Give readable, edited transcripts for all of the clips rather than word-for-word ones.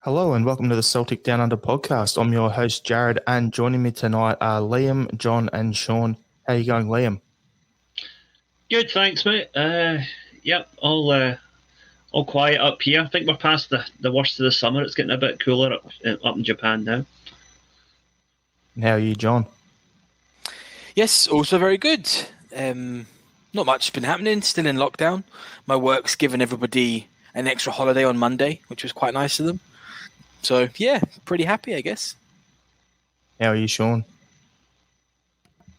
Hello and welcome to the Celtic Down Under podcast. I'm your host, Jarrod, and joining me tonight are Liam, John, and Sean. How are you going, Liam? Good, thanks, mate. Yep, all quiet up here. I think we're past the worst of the summer. It's getting a bit cooler up in Japan now. And how are you, John? Yes, also very good. Not much has been happening. Still in lockdown. My work's given everybody an extra holiday on Monday, which was quite nice of them. So, yeah, pretty happy, I guess. How are you, Sean?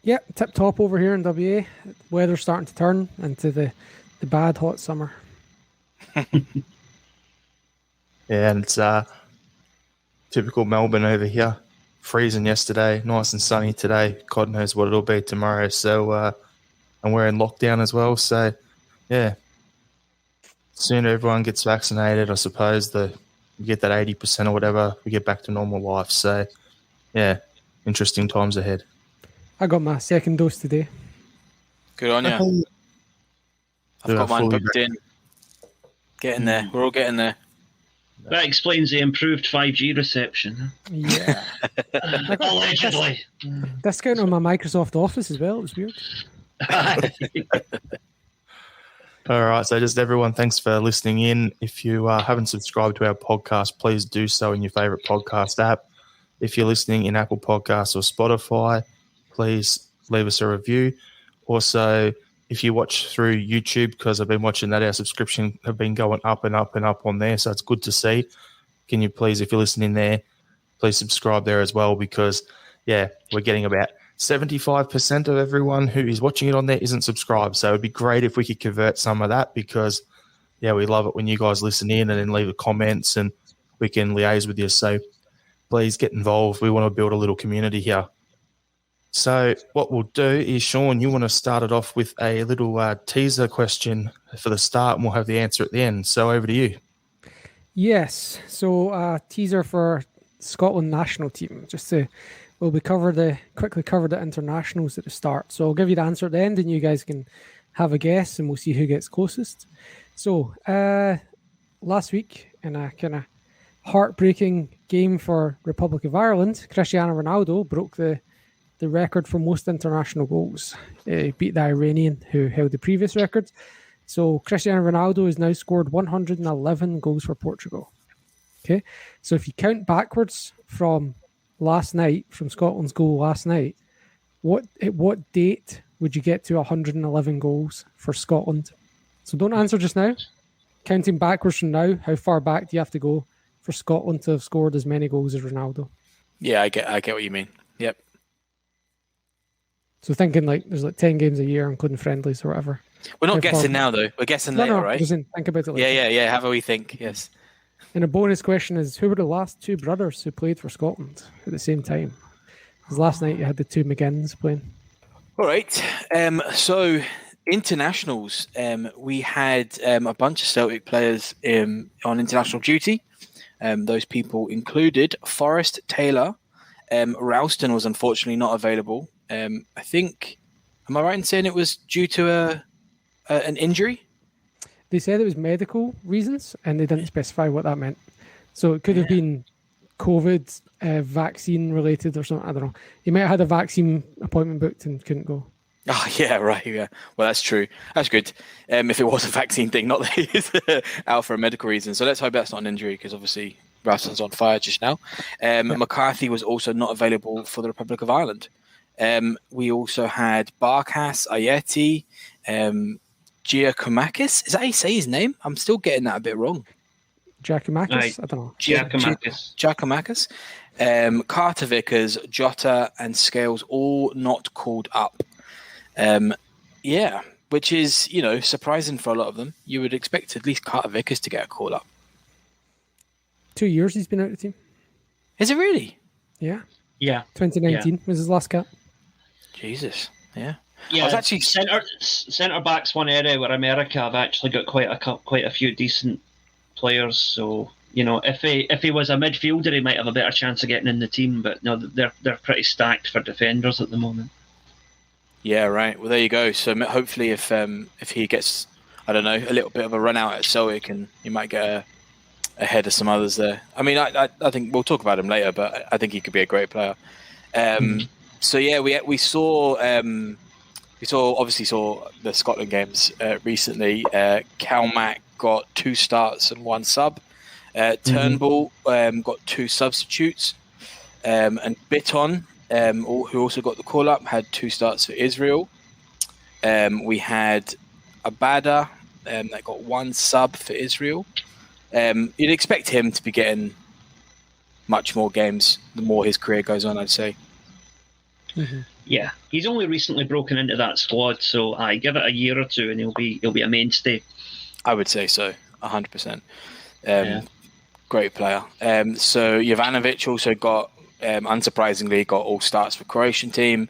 Yep, tip top over here in WA. Weather's starting to turn into the bad hot summer. Yeah, and it's typical Melbourne over here. Freezing yesterday, nice and sunny today. God knows what it'll be tomorrow. So, and we're in lockdown as well. So, yeah, sooner everyone gets vaccinated, I suppose we get that 80% or whatever, we get back to normal life. So, yeah, interesting times ahead. I got my second dose today. Good on you. I've got mine booked in. Getting there. We're all getting there. That explains the improved 5G reception. Yeah. Allegedly. Discount on my Microsoft Office as well. It was weird. All right, so just everyone, thanks for listening in. If you haven't subscribed to our podcast, please do so in your favourite podcast app. If you're listening in Apple Podcasts or Spotify, please leave us a review. Also, if you watch through YouTube, because I've been watching that, our subscription have been going up and up and up on there, so it's good to see. Can you please, if you're listening there, please subscribe there as well, because, yeah, we're getting about 75% of everyone who is watching it on there isn't subscribed. So it'd be great if we could convert some of that, because, yeah, we love it when you guys listen in and then leave the comments and we can liaise with you. So please get involved. We want to build a little community here. So what we'll do is, Sean, you want to start it off with a little teaser question for the start, and we'll have the answer at the end. So over to you. Yes. So teaser for Scotland national team. We'll quickly cover the internationals at the start. So I'll give you the answer at the end, and you guys can have a guess, and we'll see who gets closest. So last week, in a kind of heartbreaking game for Republic of Ireland, Cristiano Ronaldo broke the record for most international goals. He beat the Iranian who held the previous record. So Cristiano Ronaldo has now scored 111 goals for Portugal. Okay, so if you count backwards from last night, from Scotland's goal last night, at what date would you get to 111 goals for Scotland? So don't answer just now. Counting backwards from now, how far back do you have to go for Scotland to have scored as many goals as Ronaldo? Yeah, I get what you mean. Yep. So thinking there's 10 games a year, including friendlies or whatever. We're not guessing now, though. We're guessing later, right? Think about it later. Yeah. Have a wee think, yes. And a bonus question is, who were the last two brothers who played for Scotland at the same time? Because last night you had the two McGinns playing. All right. So internationals, we had a bunch of Celtic players on international duty. Those people included Forrest Taylor. Ralston was unfortunately not available. I think, am I right in saying it was due to an injury? They said it was medical reasons, and they didn't specify what that meant. So it could have been COVID, vaccine related or something. I don't know. He might have had a vaccine appointment booked and couldn't go. Oh, yeah, right. Yeah. Well, that's true. That's good. If it was a vaccine thing, not that he's out for a medical reason. So let's hope that's not an injury, because obviously Ralston's on fire just now. McCarthy was also not available for the Republic of Ireland. We also had Barkas, Ayeti, Giacomakis. Is that how you say his name? I'm still getting that a bit wrong. Giacomakis? I don't know. Giacomakis. Carter Vickers, Jota, and Scales all not called up. Which is, surprising for a lot of them. You would expect at least Carter Vickers to get a call up. 2 years he's been out of the team. Is it really? Yeah. Yeah. 2019 was his last cap. Jesus. Yeah. Yeah, I was actually centre backs one area where America have actually got quite a few decent players. So if he was a midfielder, he might have a better chance of getting in the team. But no, they're pretty stacked for defenders at the moment. Yeah, right. Well, there you go. So hopefully, if he gets, I don't know, a little bit of a run out at Celtic, and he might get ahead of some others there. I mean, I think we'll talk about him later, but I think he could be a great player. So yeah, we saw obviously saw the Scotland games recently. Cal Mack got 2 starts and 1 sub. Turnbull got 2 substitutes, and Bitton, who also got the call up, had 2 starts for Israel. We had Abada that got 1 sub for Israel. You'd expect him to be getting much more games the more his career goes on, I'd say. Yeah, he's only recently broken into that squad, so I give it a year or 2 and he'll be a mainstay. I would say so, 100%. Great player. So Jovanovic also got, unsurprisingly, got all starts for Croatian team.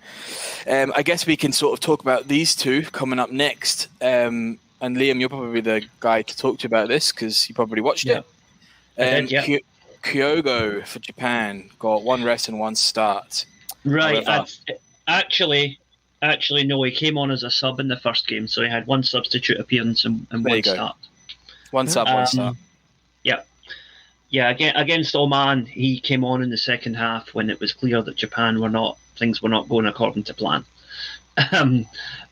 I guess we can sort of talk about these 2 coming up next. And Liam, you're probably the guy to talk to about this because you probably watched it. Kyogo for Japan got 1 rest and 1 start. Right. Actually, no. He came on as a sub in the first game, so he had 1 substitute appearance and 1 start. 1 sub, 1 start. Yeah. Against Oman, he came on in the second half when it was clear that things were not going according to plan.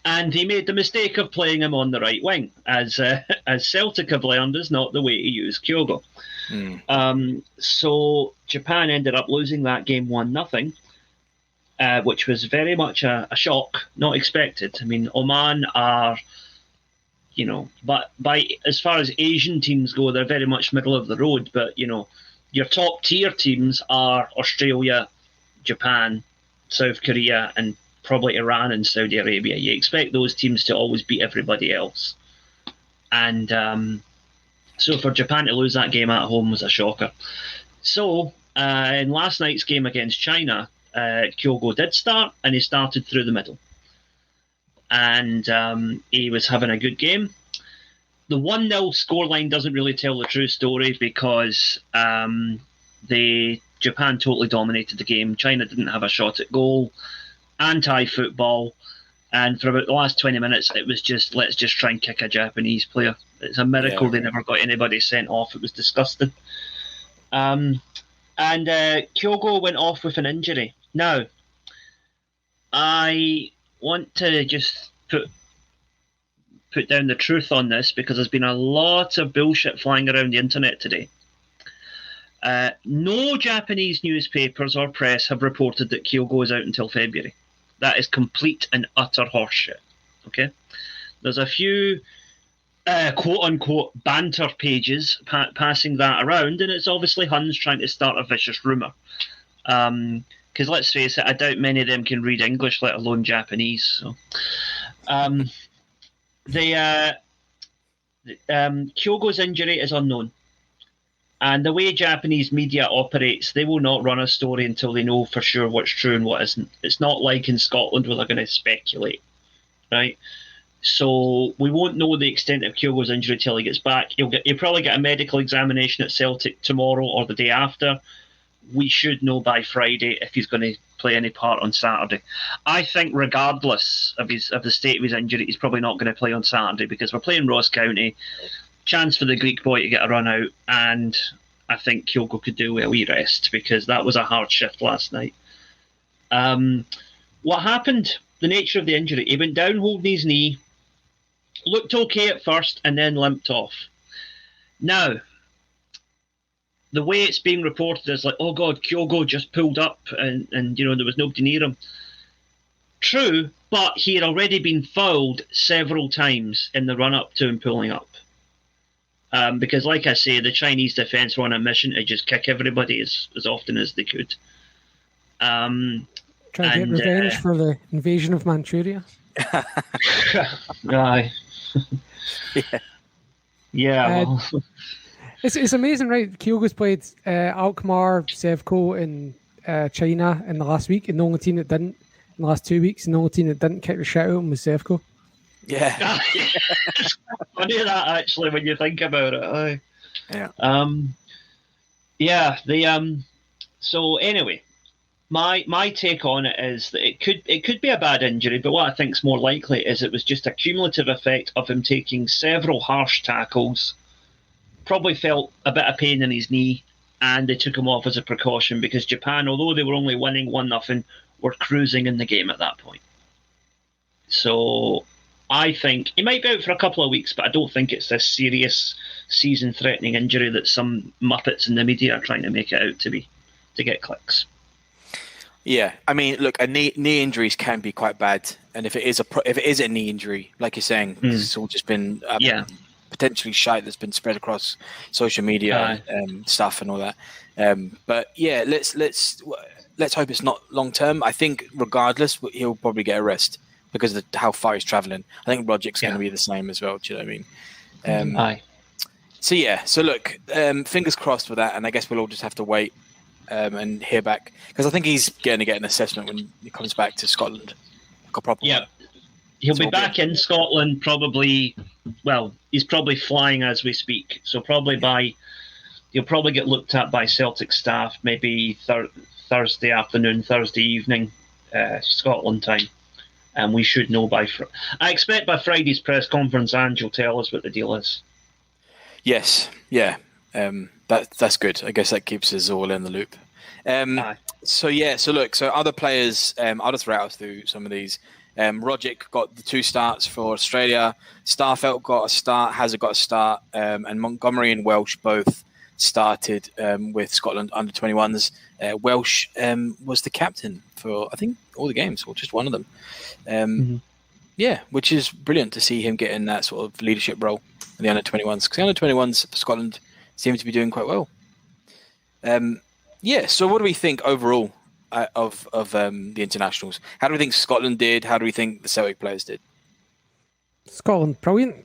And he made the mistake of playing him on the right wing, as Celtic have learned is not the way to use Kyogo. So Japan ended up losing that game 1-0. Which was very much a shock, not expected. I mean, Oman are, but as far as Asian teams go, they're very much middle of the road. But, your top tier teams are Australia, Japan, South Korea, and probably Iran and Saudi Arabia. You expect those teams to always beat everybody else. And so for Japan to lose that game at home was a shocker. So in last night's game against China, Kyogo did start, and he started through the middle. And he was having a good game. The 1-0 scoreline doesn't really tell the true story because Japan totally dominated the game. China didn't have a shot at goal, anti-football, and for about the last 20 minutes, it was just, let's just try and kick a Japanese player. It's a miracle they never got anybody sent off. It was disgusting. And Kyogo went off with an injury. Now, I want to just put down the truth on this because there's been a lot of bullshit flying around the internet today. No Japanese newspapers or press have reported that Kyogo is out until February. That is complete and utter horseshit. Okay? There's a few quote-unquote banter pages passing that around, and it's obviously Huns trying to start a vicious rumour. Because let's face it, I doubt many of them can read English, let alone Japanese. So, Kyogo's injury is unknown. And the way Japanese media operates, they will not run a story until they know for sure what's true and what isn't. It's not like in Scotland where they're going to speculate, right? So we won't know the extent of Kyogo's injury till he gets back. He'll probably get a medical examination at Celtic tomorrow or the day after. We should know by Friday if he's going to play any part on Saturday. I think regardless of the state of his injury, he's probably not going to play on Saturday because we're playing Ross County. Chance for the Greek boy to get a run out, and I think Kyogo could do with a wee rest because that was a hard shift last night. What happened? The nature of the injury. He went down holding his knee, looked okay at first, and then limped off. Now, the way it's being reported is like, oh God, Kyogo just pulled up and there was nobody near him. True, but he had already been fouled several times in the run-up to him pulling up. Because, like I say, the Chinese defence were on a mission to just kick everybody as often as they could. Try to get revenge for the invasion of Manchuria. Aye. Yeah. Well. It's amazing, right? Kyogo's played Alkmaar, Sevco in China in the last week, and the only team that didn't in the last 2 weeks, and the only team that didn't kick the shit out of him was Sevco. Yeah. It's funny that actually when you think about it. Aye. Yeah. So anyway, my take on it is that it could be a bad injury, but what I think is more likely is it was just a cumulative effect of him taking several harsh tackles, probably felt a bit of pain in his knee, and they took him off as a precaution because Japan, although they were only winning 1-0, were cruising in the game at that point. So I think he might be out for a couple of weeks, but I don't think it's this serious season-threatening injury that some muppets in the media are trying to make it out to be, to get clicks. Yeah, I mean, look, knee injuries can be quite bad, and if it is a knee injury, like you're saying, it's all just been potentially shite that's been spread across social media stuff and all that. But yeah, let's hope it's not long term. I think regardless, he'll probably get a rest because of how far he's traveling. I think Roderick's going to be the same as well. Do you know what I mean? Aye. So look, fingers crossed for that, and I guess we'll all just have to wait and hear back, because I think he's going to get an assessment when he comes back to Scotland, like a proper one. He'll be back in Scotland probably. Well, he's probably flying as we speak, so he'll probably get looked at by Celtic staff maybe Thursday afternoon, Thursday evening, Scotland time, and we should know I expect by Friday's press conference, Ange will tell us what the deal is. Yes, yeah. That's good. I guess that keeps us all in the loop. So other players, I'll just rattle through some of these. Roderick got the 2 starts for Australia. Starfelt got a start. Hazard got a start. And Montgomery and Welsh both started with Scotland under 21s. Welsh was the captain for, I think, all the games, or just one of them. Yeah, which is brilliant to see him get in that sort of leadership role in the under 21s. Because the under 21s for Scotland seem to be doing quite well. So what do we think overall of the internationals? How do we think Scotland did? How do we think the Celtic players did? Scotland, brilliant.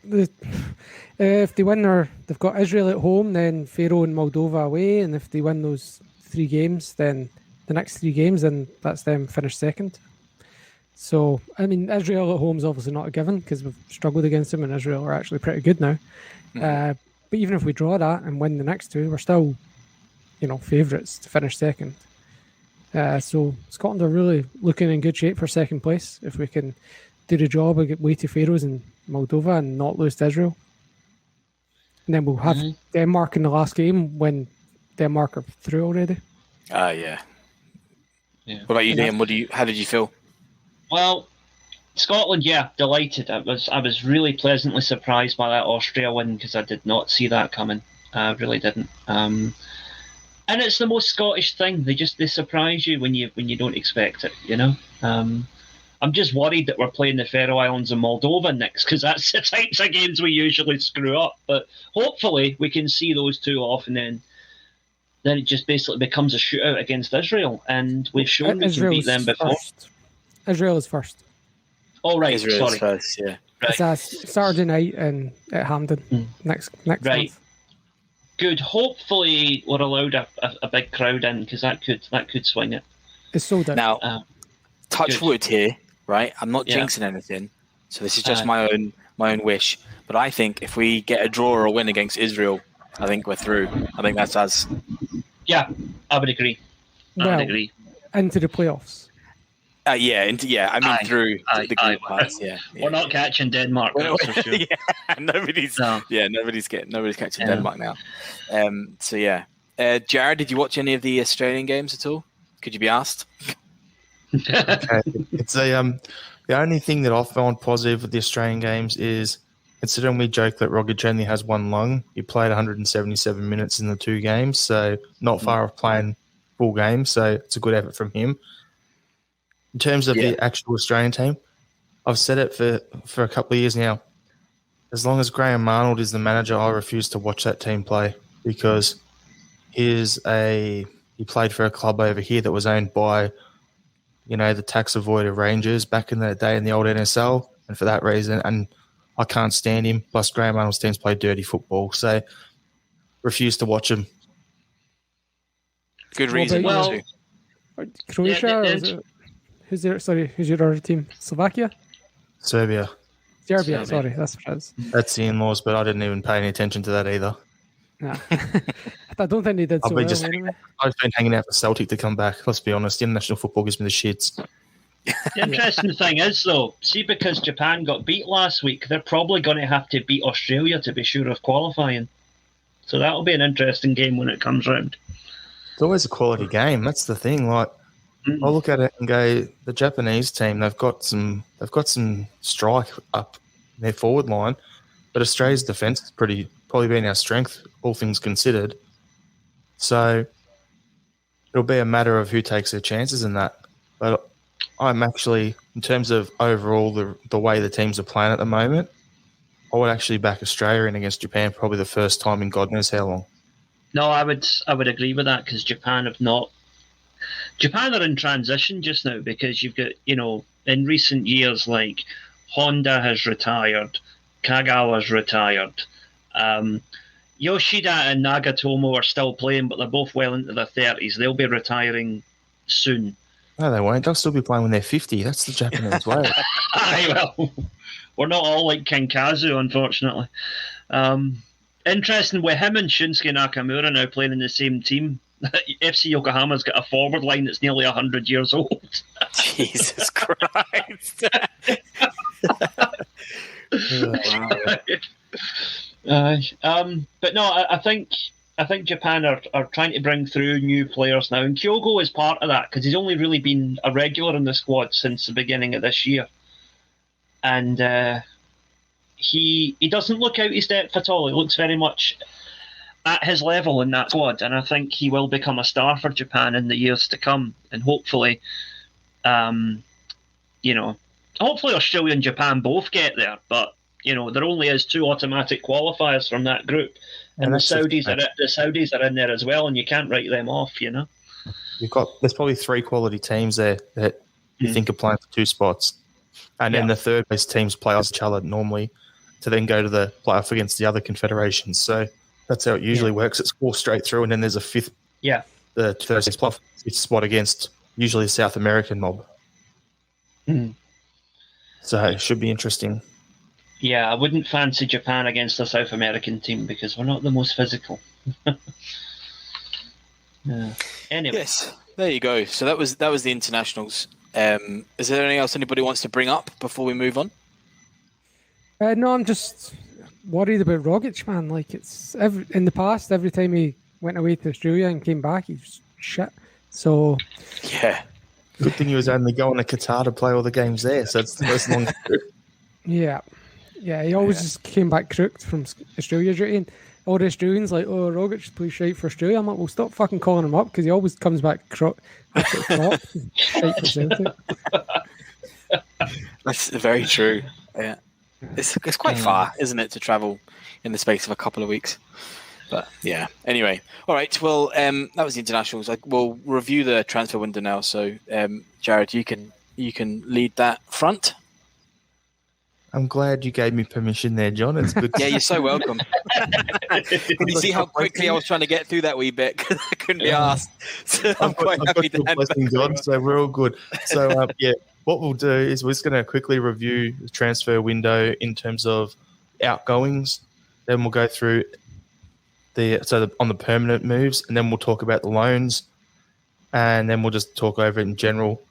If they win they've got Israel at home, then Faroe and Moldova away, and if they win those 3 games, then the next 3 games, then that's them finished second. So, I mean, Israel at home is obviously not a given because we've struggled against them, and Israel are actually pretty good now. But even if we draw that and win the next 2, we're still, favourites to finish second. So Scotland are really looking in good shape for second place if we can do the job and get way to Faroes and Moldova and not lose to Israel. And then we'll have Denmark in the last game when Denmark are through already. Yeah. What about you, Liam? How did you feel? Well, Scotland, delighted. I was really pleasantly surprised by that Austria win because I did not see that coming. I really didn't. And it's the most Scottish thing. They surprise you when you don't expect it. I'm just worried that we're playing the Faroe Islands and Moldova next because that's the types of games we usually screw up. But hopefully we can see those 2 off, and then it just basically becomes a shootout against Israel, and we've shown we can beat them before. Israel is first. Oh, right. Israel Sorry. is first, yeah. Right. It's a Saturday night at Hampden next month. Good. Hopefully, we're allowed a big crowd in because that could swing it. It's sold out. Now, touch wood here, right? I'm not jinxing anything, so this is just my own wish. But I think if we get a draw or a win against Israel, I think we're through. I think that's us. Yeah, I would agree. Into the playoffs. I mean, through the group parts. Yeah, we're not catching Denmark. That's for sure. Nobody's catching Denmark now. Jarrod, did you watch any of the Australian games at all? Could you be asked? Okay. It's the only thing that I found positive with the Australian games is, considering we joke that Rogic only has 1 lung, he played 177 minutes in the 2 games, so not far off playing full games. So it's a good effort from him. In terms of the actual Australian team, I've said it for a couple of years now. As long as Graham Arnold is the manager, I refuse to watch that team play because he played for a club over here that was owned by, the tax avoider Rangers back in the day in the old NSL, and for that reason, and I can't stand him. Plus, Graham Arnold's teams play dirty football, so refuse to watch him. Good reason. Well, Croatia. Who's your other team? Slovakia? Serbia. Serbia, sorry, that's what it is. That's the in-laws, but I didn't even pay any attention to that either. Nah. I don't think they did so well anyway. I've been hanging out for Celtic to come back, let's be honest. International football gives me the shits. The interesting thing is, though, see, because Japan got beat last week, they're probably going to have to beat Australia to be sure of qualifying. So that'll be an interesting game when it comes round. It's always a quality game. That's the thing. Like, I look at it and go, the Japanese team, they've got some strike up their forward line, but Australia's defence is probably been our strength, all things considered. So it'll be a matter of who takes their chances in that. But I'm actually, in terms of overall the way the teams are playing at the moment, I would actually back Australia in against Japan probably the first time in God knows how long. No, I would agree with that because Japan are in transition just now because you've got, in recent years, like Honda has retired, Kagawa's retired, Yoshida and Nagatomo are still playing, but they're both well into their 30s. They'll be retiring soon. No, they won't. They'll still be playing when they're 50. That's the Japanese way. Well, we're not all like Kinkazu, unfortunately. Interesting, with him and Shinsuke Nakamura now playing in the same team, FC Yokohama's got a forward line that's nearly 100 years old. Jesus Christ. But no, I think Japan are trying to bring through new players now, and Kyogo is part of that because he's only really been a regular in the squad since the beginning of this year, and he doesn't look out his depth at all. He looks very much at his level in that squad, and I think he will become a star for Japan in the years to come, and hopefully, hopefully Australia and Japan both get there, but there only is 2 automatic qualifiers from that group, and the Saudis are in there as well, and you can't write them off. There's probably 3 quality teams there that you think are playing for 2 spots, and then the third place teams play each other normally to then go to the playoff against the other confederations. So that's how it usually works. It's 4 straight through, and then there's a 5th. Yeah, the third spot against usually a South American mob. So it should be interesting. Yeah, I wouldn't fancy Japan against a South American team because we're not the most physical. Anyway. Yes, there you go. So that was the internationals. Is there anything else anybody wants to bring up before we move on? No, I'm just worried about Rogic, man. Like, it's in the past, every time he went away to Australia and came back, he was shit. So yeah, good thing he was only going to Qatar to play all the games there. So it's the most long. Yeah, he always just came back crooked from Australia duty, and all the Australians like, oh, Rogic plays shite for Australia. I'm like, well, stop fucking calling him up because he always comes back shite for Celtic. That's very true. Yeah, it's quite far, isn't it, to travel in the space of a couple of weeks? But yeah. Anyway, all right. Well, that was the internationals. We'll review the transfer window now. So, Jarrod, you can lead that front. I'm glad you gave me permission there, John. It's good. Yeah, you're so welcome. Can you see how quickly I was trying to get through that wee bit? Because I couldn't be asked. So I'm quite happy to hand blessing, John. So we're all good. So what we'll do is we're just going to quickly review the transfer window in terms of outgoings. Then we'll go through on the permanent moves, and then we'll talk about the loans, and then we'll just talk over it in general.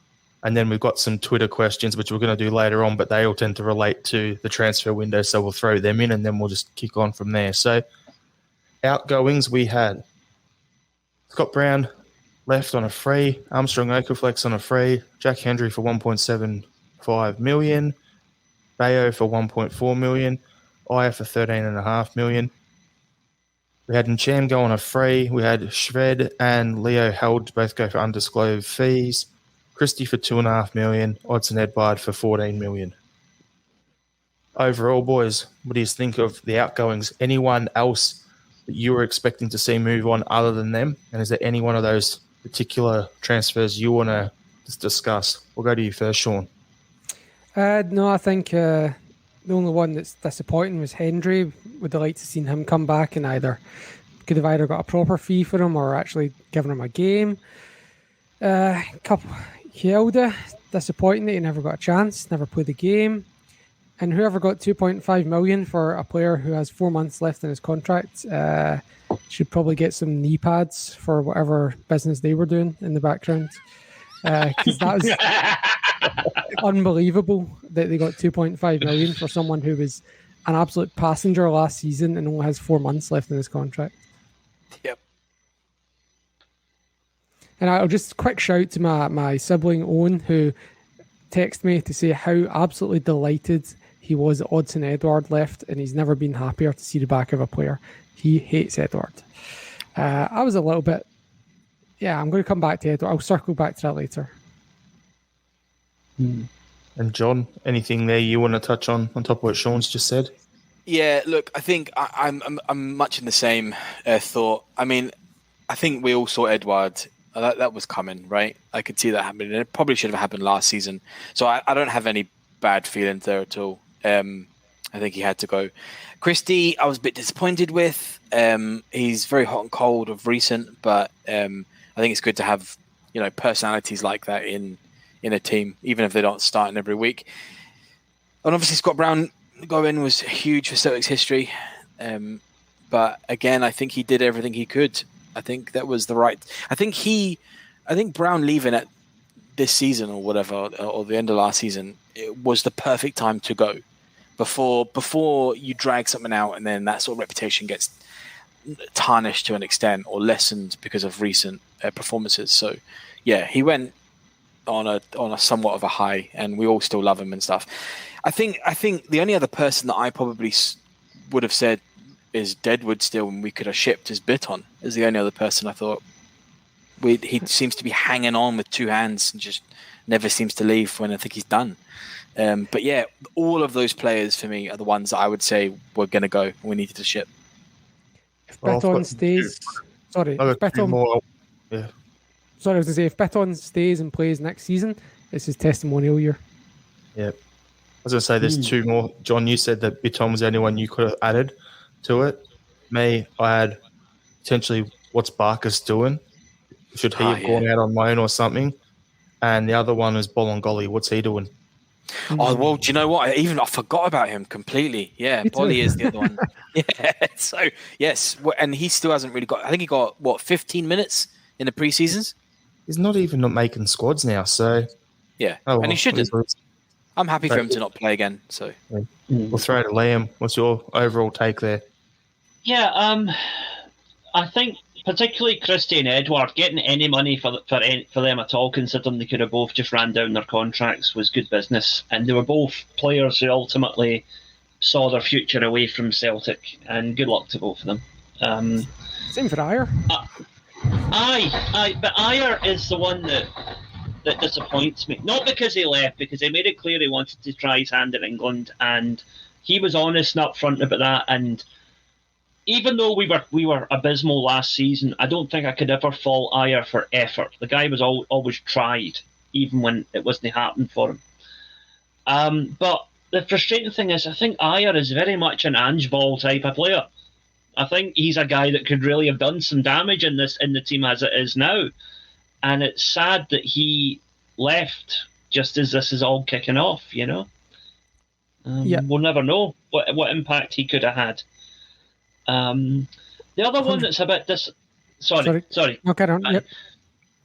And then we've got some Twitter questions, which we're going to do later on, but they all tend to relate to the transfer window, so we'll throw them in, and then we'll just kick on from there. So outgoings, we had Scott Brown left on a free, Armstrong Okaflex on a free, Jack Hendry for $1.75 million, Bayo for $1.4 million, Aya for $13.5 million. We had Ncham go on a free. We had Shved and Leo Held both go for undisclosed fees. Christie for $2.5 million. Odson Edbard for $14 million. Overall, boys, what do you think of the outgoings? Anyone else that you were expecting to see move on other than them? And is there any one of those particular transfers you want to discuss? We'll go to you first, Sean. No, I think the only one that's disappointing was Hendry. Would have liked to seen him come back and could have either got a proper fee for him or actually given him a game. Hilda, disappointing that he never got a chance, never played the game. And whoever got $2.5 million for a player who has 4 months left in his contract should probably get some knee pads for whatever business they were doing in the background. Because that was unbelievable that they got $2.5 million for someone who was an absolute passenger last season and only has 4 months left in his contract. Yep. And I'll just quick shout to my sibling Owen, who texted me to say how absolutely delighted he was that Odsonne Edouard left, and he's never been happier to see the back of a player. He hates Edouard. I was a little bit... Yeah, I'm going to come back to Edouard. I'll circle back to that later. And John, anything there you want to touch on top of what Sean's just said? Yeah, look, I think I'm much in the same thought. I mean, I think we all saw Edouard. That was coming, right? I could see that happening. It probably should have happened last season. So I don't have any bad feelings there at all. I think he had to go. Christie, I was a bit disappointed with. He's very hot and cold of recent, but I think it's good to have personalities like that in a team, even if they don't start in every week. And obviously Scott Brown going was huge for Celtic's history. But again, I think he did everything he could. I think that was the right. I think Brown leaving at this season or whatever, or the end of last season, it was the perfect time to go. Before you drag something out and then that sort of reputation gets tarnished to an extent or lessened because of recent performances. So yeah, he went on a somewhat of a high, and we all still love him and stuff. I think the only other person that I probably would have said is Deadwood still, and we could have shipped is Bitton is the only other person I thought. He seems to be hanging on with two hands and just never seems to leave when I think he's done. But yeah, all of those players for me are the ones that I would say were going to go and we needed to ship. If Bitton stays... Sorry. Yeah. Sorry, I was going to say, if Bitton stays and plays next season, it's his testimonial year. Yeah. I was going to say there's two more. John, you said that Bitton was the only one you could have added to it. Me, I had potentially what's Barkas doing? Should he have gone out on loan or something? And the other one is Bolingoli. What's he doing? Oh, well, do you know what? I forgot about him completely. Yeah, Bolly is the other one. Yeah, so, yes. And he still hasn't really got... I think he got, 15 minutes in the pre-seasons? He's not even not making squads now, so... Yeah, and he shouldn't. I'm happy for him to not play again, so... We'll throw it to Liam. What's your overall take there? Yeah, I think particularly Christie and Edouard, getting any money for them at all, considering they could have both just ran down their contracts, was good business. And they were both players who ultimately saw their future away from Celtic, and good luck to both of them. Same for Ayer. But Ayer is the one that disappoints me. Not because he left, because he made it clear he wanted to try his hand in England, and he was honest and upfront about that. And even though we were abysmal last season, I don't think I could ever fault Ayer for effort. The guy was always tried, even when it wasn't happening for him. But the frustrating thing is, I think Ayer is very much an Ange Ball type of player. I think he's a guy that could really have done some damage in the team as it is now. And it's sad that he left just as this is all kicking off, We'll never know what impact he could have had. The other one that's a bit sorry. Okay, yep.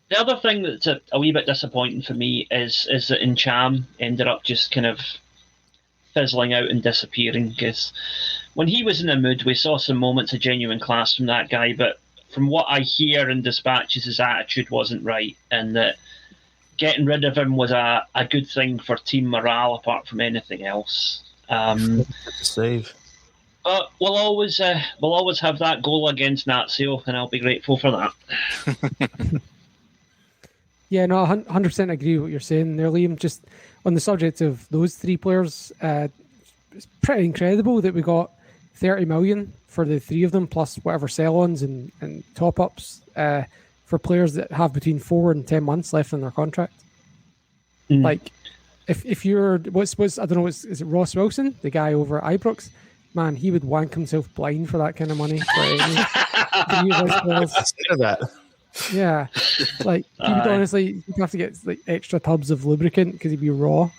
The other thing that's a wee bit disappointing for me is that Ncham ended up just kind of fizzling out and disappearing, because when he was in the mood, we saw some moments of genuine class from that guy, but from what I hear in dispatches, his attitude wasn't right, and that getting rid of him was a good thing for team morale apart from anything else. Save. But we'll always have that goal against Nazio, and I'll be grateful for that. Yeah, no, 100% agree with what you're saying there, Liam. Just on the subject of those three players, it's pretty incredible that we got 30 million for the three of them, plus whatever sell-ons and top-ups for players that have between 4 and 10 months left in their contract. Like, if you're what's I don't know, is it Ross Wilson, the guy over at Ibrox? Man, he would wank himself blind for that kind of money. That. Yeah, like he would honestly, you'd have to get like extra tubs of lubricant because he'd be raw.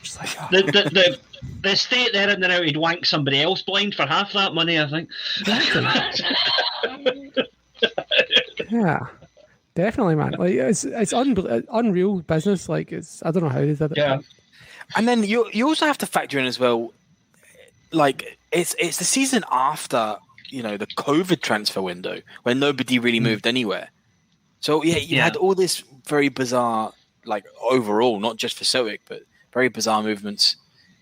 Just like, the state there and then out, he'd wank somebody else blind for half that money, I think. Yeah, definitely, man. Like it's unreal business. Like I don't know how they did it. Yeah, and then you also have to factor in as well. Like it's the season after the COVID transfer window where nobody really moved anywhere. So you had all this very bizarre, like overall, not just for Celtic, but very bizarre movements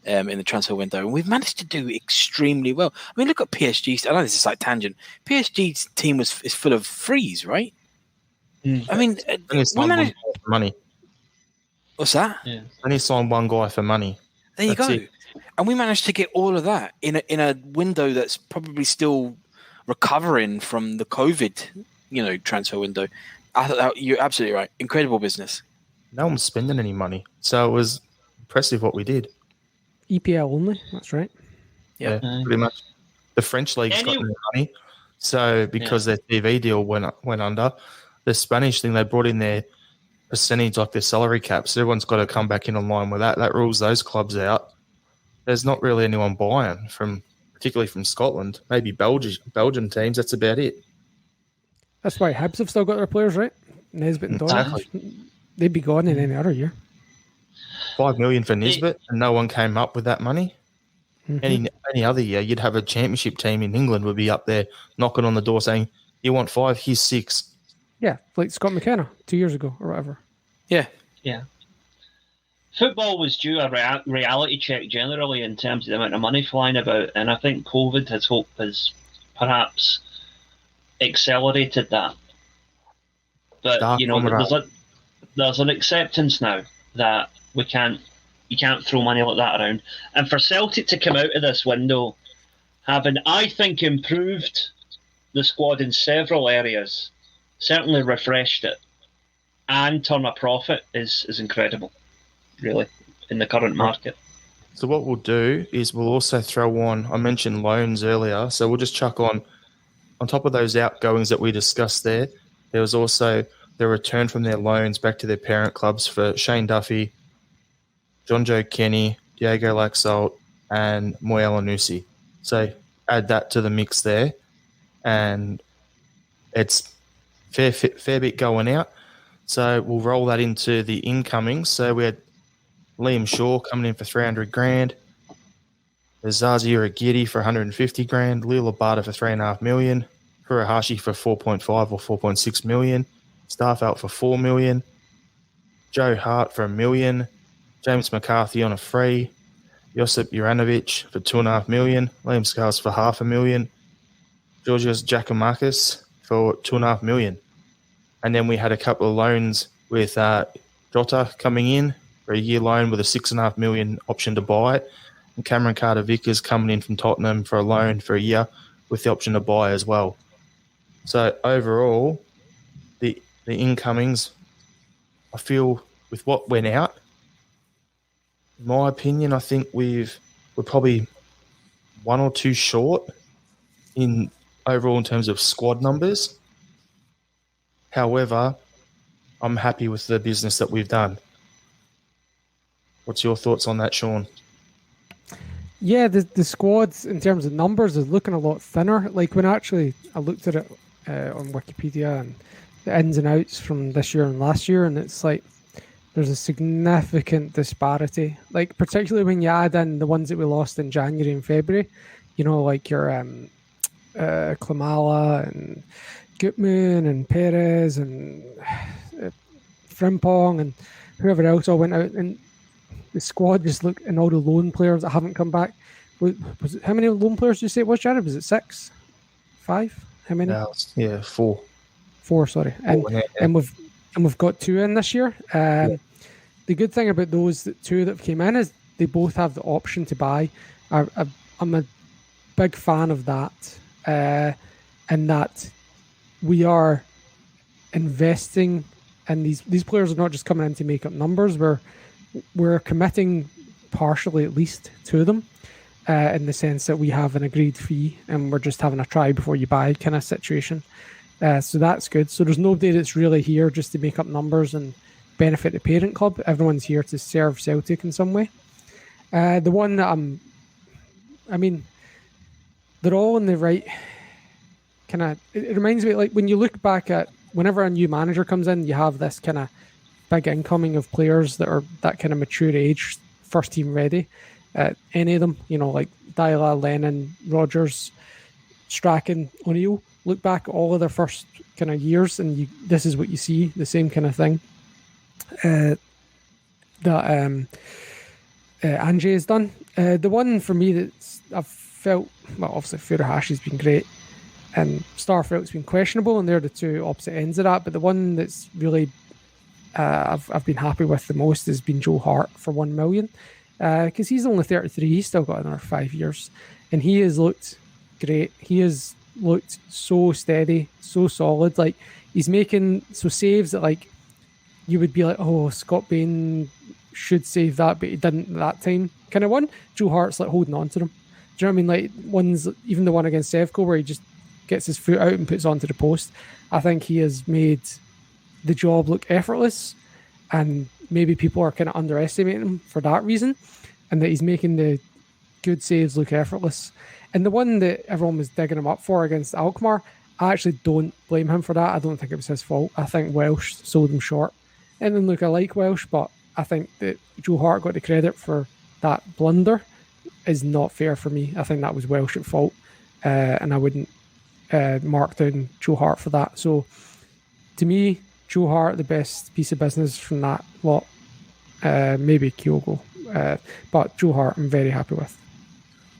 in the transfer window, and we've managed to do extremely well. I mean, look at PSG. I know this is like tangent. PSG's team is full of frees, right? I mean, we managed money. What's that? Yeah. And he signed one guy for money. There you That's go. it. And we managed to get all of that in a window that's probably still recovering from the COVID, transfer window. I thought you're absolutely right. Incredible business. No one was spending any money, so it was impressive what we did. EPL only. That's right. Yeah, pretty much. The French league's got no money, so because their TV deal went under, the Spanish thing, they brought in their percentage, like their salary caps. So everyone's got to come back in line with that. That rules those clubs out. There's not really anyone buying particularly from Scotland. Maybe Belgian teams. That's about it. That's why Hibs have still got their players, right? Nesbitt and Donnelly. Exactly. They'd be gone in any other year. 5 million for Nisbet, and no one came up with that money. Mhm. Any other year, you'd have a championship team in England would be up there knocking on the door saying, "You want 5? Here's 6." Yeah, like Scott McKenna 2 years ago or whatever. Yeah. Football was due a reality check generally in terms of the amount of money flying about, and I think COVID has perhaps accelerated that. But there's an acceptance now that you can't throw money like that around. And for Celtic to come out of this window having, I think, improved the squad in several areas, certainly refreshed it, and turn a profit is incredible, really, in the current market. So what we'll do is we'll also throw on, I mentioned loans earlier, so we'll just chuck on top of those outgoings that we discussed there, there was also the return from their loans back to their parent clubs for Shane Duffy, John Joe Kenny, Diego Laxalt, and Moel Anusi. So add that to the mix there, and it's fair bit going out. So we'll roll that into the incomings. So we had Liam Shaw coming in for 300 grand. There's Zazi Uragiri for 150 grand. Lil Abada for 3.5 million. Furuhashi for 4.5 or 4.6 million. Starfelt for 4 million. Joe Hart for 1 million. James McCarthy on a free. Josip Juranovic for 2.5 million. Liam Scales for 500,000. Georgios Giacomakis for 2.5 million. And then we had a couple of loans with Jota coming in for a year loan with a 6.5 million option to buy it. And Cameron Carter-Vickers coming in from Tottenham for a loan for a year with the option to buy as well. So overall, the incomings, I feel with what went out, in my opinion, I think we're probably 1 or 2 short in overall in terms of squad numbers. However, I'm happy with the business that we've done. What's your thoughts on that, Sean? Yeah, the squads in terms of numbers is looking a lot thinner. Like when I looked at it on Wikipedia and the ins and outs from this year and last year, and it's like there's a significant disparity. Like particularly when you add in the ones that we lost in January and February, like your Klamala and Gutman and Perez and Frimpong and whoever else all went out, and the squad just looked, and all the loan players that haven't come back. Was it, how many loan players did you say it was, Jarrod? Was it 6? 5? How many? Yeah, 4. 4, sorry. And we've got 2 in this year. The good thing about those 2 that came in is they both have the option to buy. I'm a big fan of that, and that we are investing in these players are not just coming in to make up numbers. We're committing partially at least to them, in the sense that we have an agreed fee and we're just having a try before you buy kind of situation. So that's good. So there's nobody that's really here just to make up numbers and benefit the parent club. Everyone's here to serve Celtic in some way. The one that they're all in the right kind of. It reminds me, like when you look back at whenever a new manager comes in, you have this kind of big incoming of players that are that kind of mature age, first team ready. Any of them, like Dyla, Lennon, Rogers, Strachan, O'Neill. Look back at all of their first kind of years, and this is what you see, the same kind of thing that Ange has done. The one for me that I've felt, well, obviously Furuhashi's been great, and Starfelt's been questionable, and they're the two opposite ends of that. But the one that's really I've been happy with the most has been Joe Hart for 1 million, because he's only 33. He's still got another 5 years, and he has looked great. He has looked so steady, so solid. Like, he's making saves that, like, you would be like, oh, Scott Bain should save that, but he didn't that time. Kind of one. Joe Hart's like holding on to them. Do you know what I mean? Like, ones, even the one against Sevco where he just gets his foot out and puts onto the post. I think he has made the job look effortless, and maybe people are kind of underestimating him for that reason, and that he's making the good saves look effortless. And the one that everyone was digging him up for against Alkmaar, I actually don't blame him for that. I don't think it was his fault. I think Welsh sold him short. And then look, I like Welsh, but I think that Joe Hart got the credit for that blunder is not fair for me. I think that was Welsh at fault, and I wouldn't mark down Joe Hart for that. So to me, Joe Hart, the best piece of business from that lot. Maybe Kyogo, but Joe Hart I'm very happy with.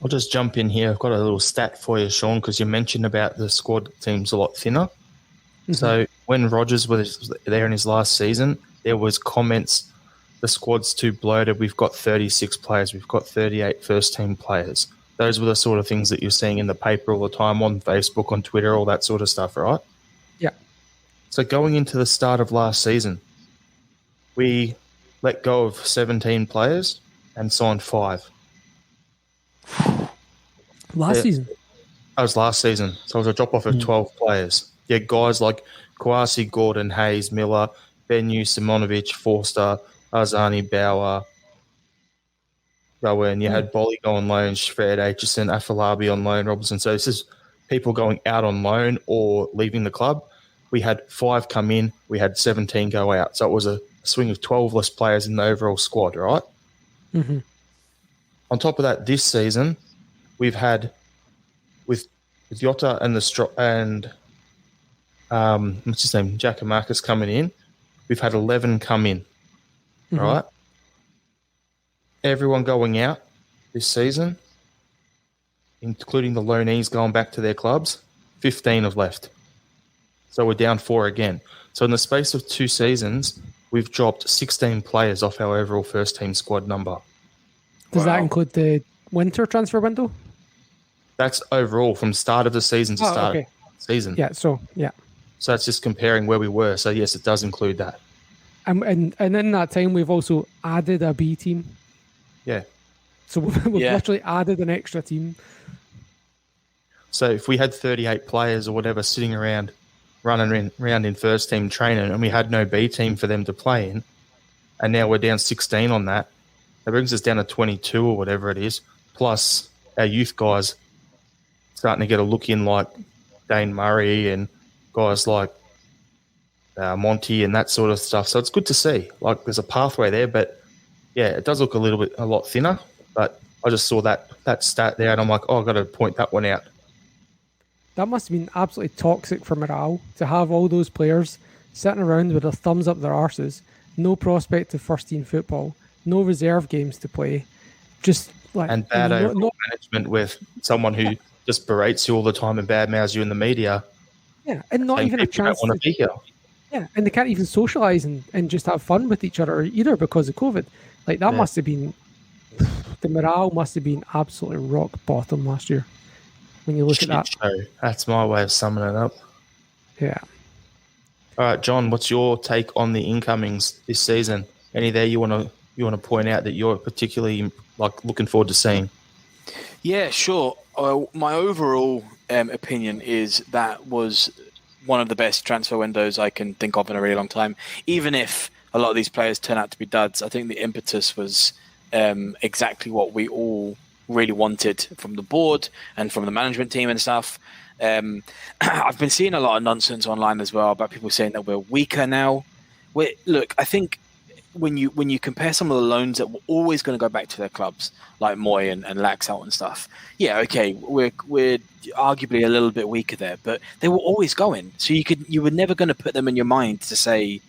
I'll just jump in here. I've got a little stat for you, Sean, because you mentioned about the squad team's a lot thinner. Mm-hmm. So when Rodgers was there in his last season, there was comments, the squad's too bloated. We've got 36 players. We've got 38 first-team players. Those were the sort of things that you're seeing in the paper all the time, on Facebook, on Twitter, all that sort of stuff, right? Yeah. So going into the start of last season, we let go of 17 players and signed 5. Last season? That was last season. So it was a drop-off of 12 players. Yeah, guys like Kouassi, Gordon, Hayes, Miller, Benyu, Simonovic, Forster, Arzani, Bauer, Rowan. You had Bolly go on loan, Shred, Aitchison, Afalabi on loan, Robertson. So this is people going out on loan or leaving the club. We had 5 come in. We had 17 go out. So it was a swing of 12 less players in the overall squad, right? Mm-hmm. On top of that, this season, we've had with Jota and what's his name, Giacomakis coming in, we've had 11 come in, right? Everyone going out this season, including the loanees going back to their clubs, 15 have left. So we're down 4 again. So in the space of 2 seasons, we've dropped 16 players off our overall first-team squad number. Does that include the winter transfer window? That's overall from start of the season to start of the season. Yeah, so that's just comparing where we were. So yes, it does include that. And in that time, we've also added a B team. Yeah. So we've literally added an extra team. So if we had 38 players or whatever sitting around, running around in first team training, and we had no B team for them to play in, and now we're down 16 on that, that brings us down to 22 or whatever it is, plus our youth guys starting to get a look in, like Dane Murray and guys like Monty and that sort of stuff. So it's good to see. Like, there's a pathway there, but yeah, it does look a lot thinner. But I just saw that stat there, and I'm like, oh, I've got to point that one out. That must have been absolutely toxic for morale to have all those players sitting around with their thumbs up their arses, no prospect of first-team football, no reserve games to play, just like, and bad overall management with someone who just berates you all the time and badmouths you in the media. Yeah, and not even a chance to be here. Yeah, and they can't even socialise and just have fun with each other either because of COVID. Like, that must have been, the morale must have been absolutely rock bottom last year when you look at that. Show. That's my way of summing it up. Yeah. All right, John, what's your take on the incomings this season? Any there you want to point out that you're particularly looking forward to seeing? Yeah, sure. My overall opinion is that was one of the best transfer windows I can think of in a really long time. Even if a lot of these players turn out to be duds, I think the impetus was exactly what we all really wanted from the board and from the management team and stuff. I've been seeing a lot of nonsense online as well about people saying that we're weaker now. Look, I think when you compare some of the loans that were always going to go back to their clubs, like Moy and Laxalt and stuff, yeah, okay, we're arguably a little bit weaker there, but they were always going. So you were never going to put them in your mind to say,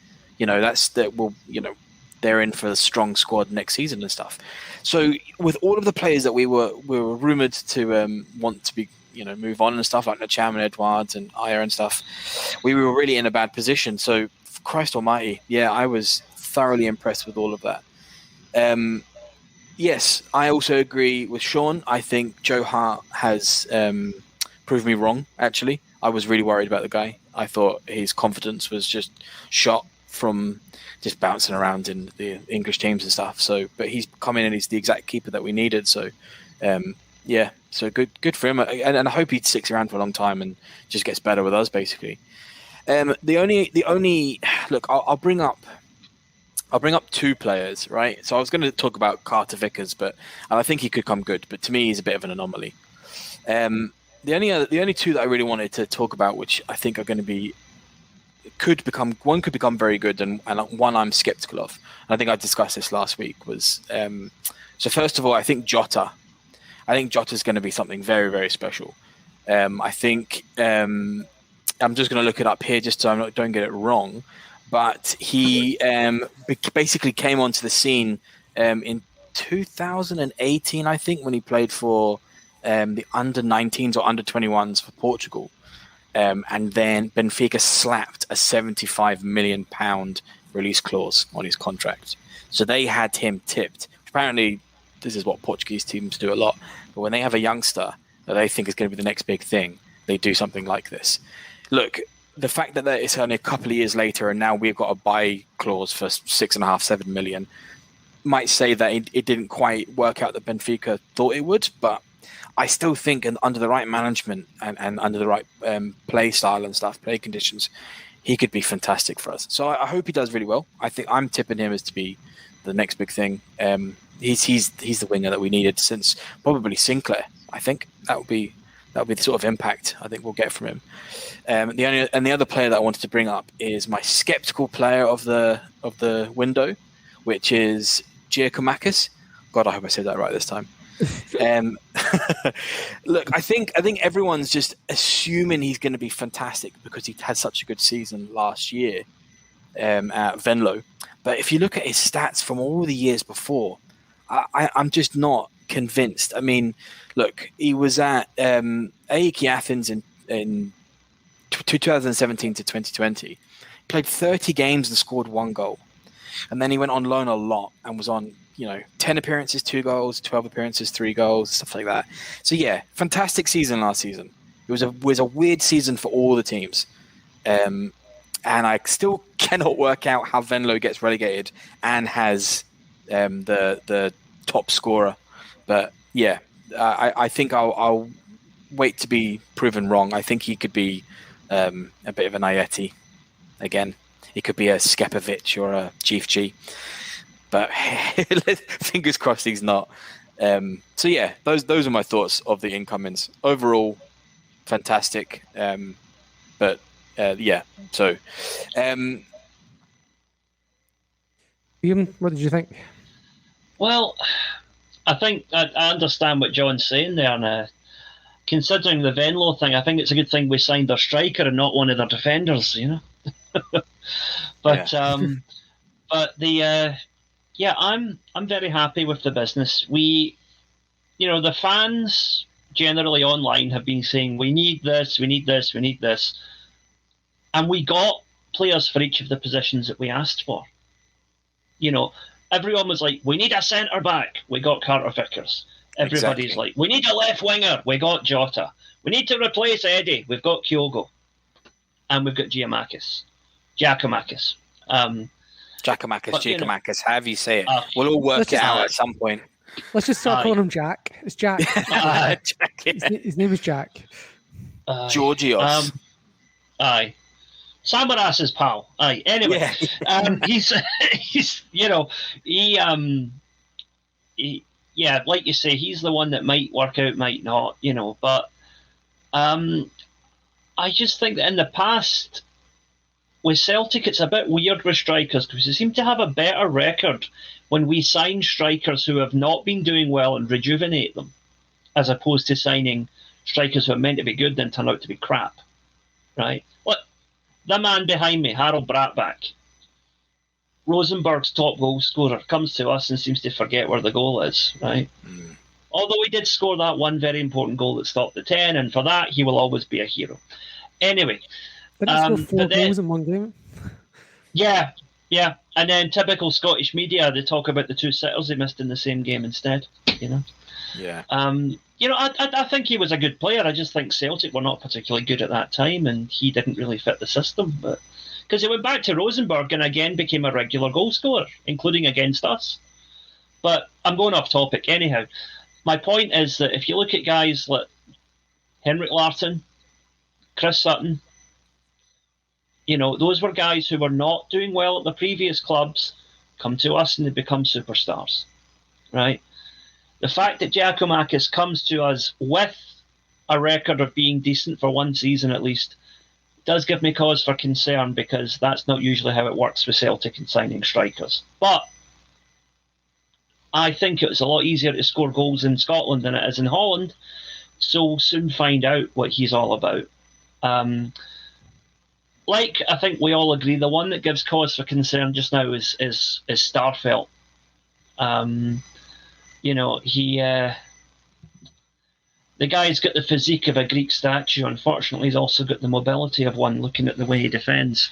they're in for a strong squad next season and stuff. So with all of the players that we were rumored to want to be, move on and stuff, like Nacham and Edwards and Aya and stuff, we were really in a bad position. So Christ almighty, yeah, I was thoroughly impressed with all of that. Yes, I also agree with Sean. I think Joe Hart has proved me wrong, actually. I was really worried about the guy. I thought his confidence was just shot from just bouncing around in the English teams and stuff. So, but he's come in and he's the exact keeper that we needed. So, yeah, so good for him. And I hope he sticks around for a long time and just gets better with us, basically. The only look, I'll bring up two players, right? So I was going to talk about Carter Vickers, and I think he could come good, but to me, he's a bit of an anomaly. The only two that I really wanted to talk about, which I think are going to be, could become very good, and one I'm skeptical of. And I think I discussed this last week. Was so first of all, I think Jota. I think Jota is going to be something very, very special. I think I'm just going to look it up here just so I don't get it wrong. But he basically came onto the scene in 2018, I think, when he played for the under-19s or under-21s for Portugal. And then Benfica slapped a £75 million release clause on his contract. So they had him tipped. Apparently, this is what Portuguese teams do a lot. But when they have a youngster that they think is going to be the next big thing, they do something like this. Look, the fact that it's only a couple of years later and now we've got a buy clause for 6.5–7 million might say that it didn't quite work out that Benfica thought it would, but I still think under the right management and under the right play style and stuff, play conditions, he could be fantastic for us. So I hope he does really well. I think I'm tipping him as to be the next big thing. He's the winger that we needed since probably Sinclair. I think that would be the sort of impact I think we'll get from him. The other player that I wanted to bring up is my skeptical player of the window, which is Giacomakis. God, I hope I said that right this time. Look, I think everyone's just assuming he's going to be fantastic because he had such a good season last year at Venlo. But if you look at his stats from all the years before, I'm just not convinced. I mean, look, he was at AEK Athens in 2017 to 2020. He played 30 games and scored 1 goal. And then he went on loan a lot and was on 10 appearances, 2 goals, 12 appearances, 3 goals, stuff like that. So yeah, fantastic season last season. It was a weird season for all the teams. And I still cannot work out how Venlo gets relegated and has the top scorer. But yeah, I think I'll wait to be proven wrong. I think he could be a bit of an Ayeti again. He could be a Skepovic or a Chief G. But fingers crossed he's not. So yeah, those are my thoughts of the incomings. Overall, fantastic. But yeah, so. Ian, what did you think? Well, I think I understand what John's saying there. And considering the Venlo thing, I think it's a good thing we signed their striker and not one of their defenders, But yeah. But the I'm very happy with the business. We, the fans generally online have been saying we need this, we need this, we need this, and we got players for each of the positions that we asked for. Everyone was like, we need a centre back, we got Carter Vickers. Everybody's like, we need a left winger, we got Jota. We need to replace Eddie, we've got Kyogo, and we've got Giacomakis. Giacomakis, however you say it. We'll all work it out at some point. Let's just start calling him Jack. It's Jack. Jack, yeah. His name is Jack. Georgios. Aye. Samaras's pal. Aye. Anyway, he's like you say, he's the one that might work out, might not, But I just think that in the past, with Celtic, it's a bit weird with strikers because we seem to have a better record when we sign strikers who have not been doing well and rejuvenate them, as opposed to signing strikers who are meant to be good then turn out to be crap, right? Look, the man behind me, Harold Bratback, Rosenborg's top goal scorer, comes to us and seems to forget where the goal is, right? Although he did score that one very important goal that stopped the 10, and for that, he will always be a hero. Anyway. Didn't he score 4 goals in one game? Yeah. And then typical Scottish media, they talk about the 2 sitters they missed in the same game instead, you know? Yeah. I think he was a good player. I just think Celtic were not particularly good at that time, and he didn't really fit the system. But because he went back to Rosenborg and again became a regular goal scorer, including against us. But I'm going off topic. Anyhow, my point is that if you look at guys like Henrik Larsson, Chris Sutton, those were guys who were not doing well at the previous clubs, come to us and they become superstars, right? The fact that Giacomakis comes to us with a record of being decent for one season at least does give me cause for concern, because that's not usually how it works with Celtic in signing strikers. But I think it was a lot easier to score goals in Scotland than it is in Holland, so we'll soon find out what he's all about. I think we all agree, the one that gives cause for concern just now is Starfelt. The guy's got the physique of a Greek statue. Unfortunately, he's also got the mobility of one, looking at the way he defends.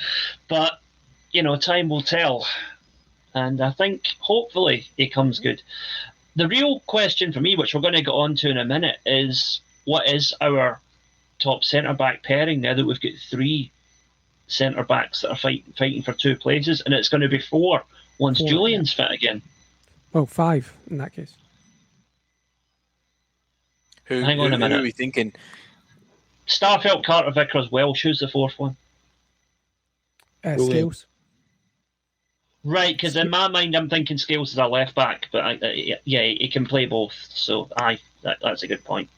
But, time will tell. And I think, hopefully, he comes good. The real question for me, which we're going to get on to in a minute, is what is our top centre-back pairing now that we've got 3 centre-backs that are fighting for 2 places, and it's going to be 4 once Julian's fit again. Well, 5 in that case. Hang on a minute. Who are we thinking? Starfelt, Carter, Vickers, Welsh. Who's the 4th one? Scales. Right, because in my mind, I'm thinking Scales is a left back, but he can play both. So, that's a good point.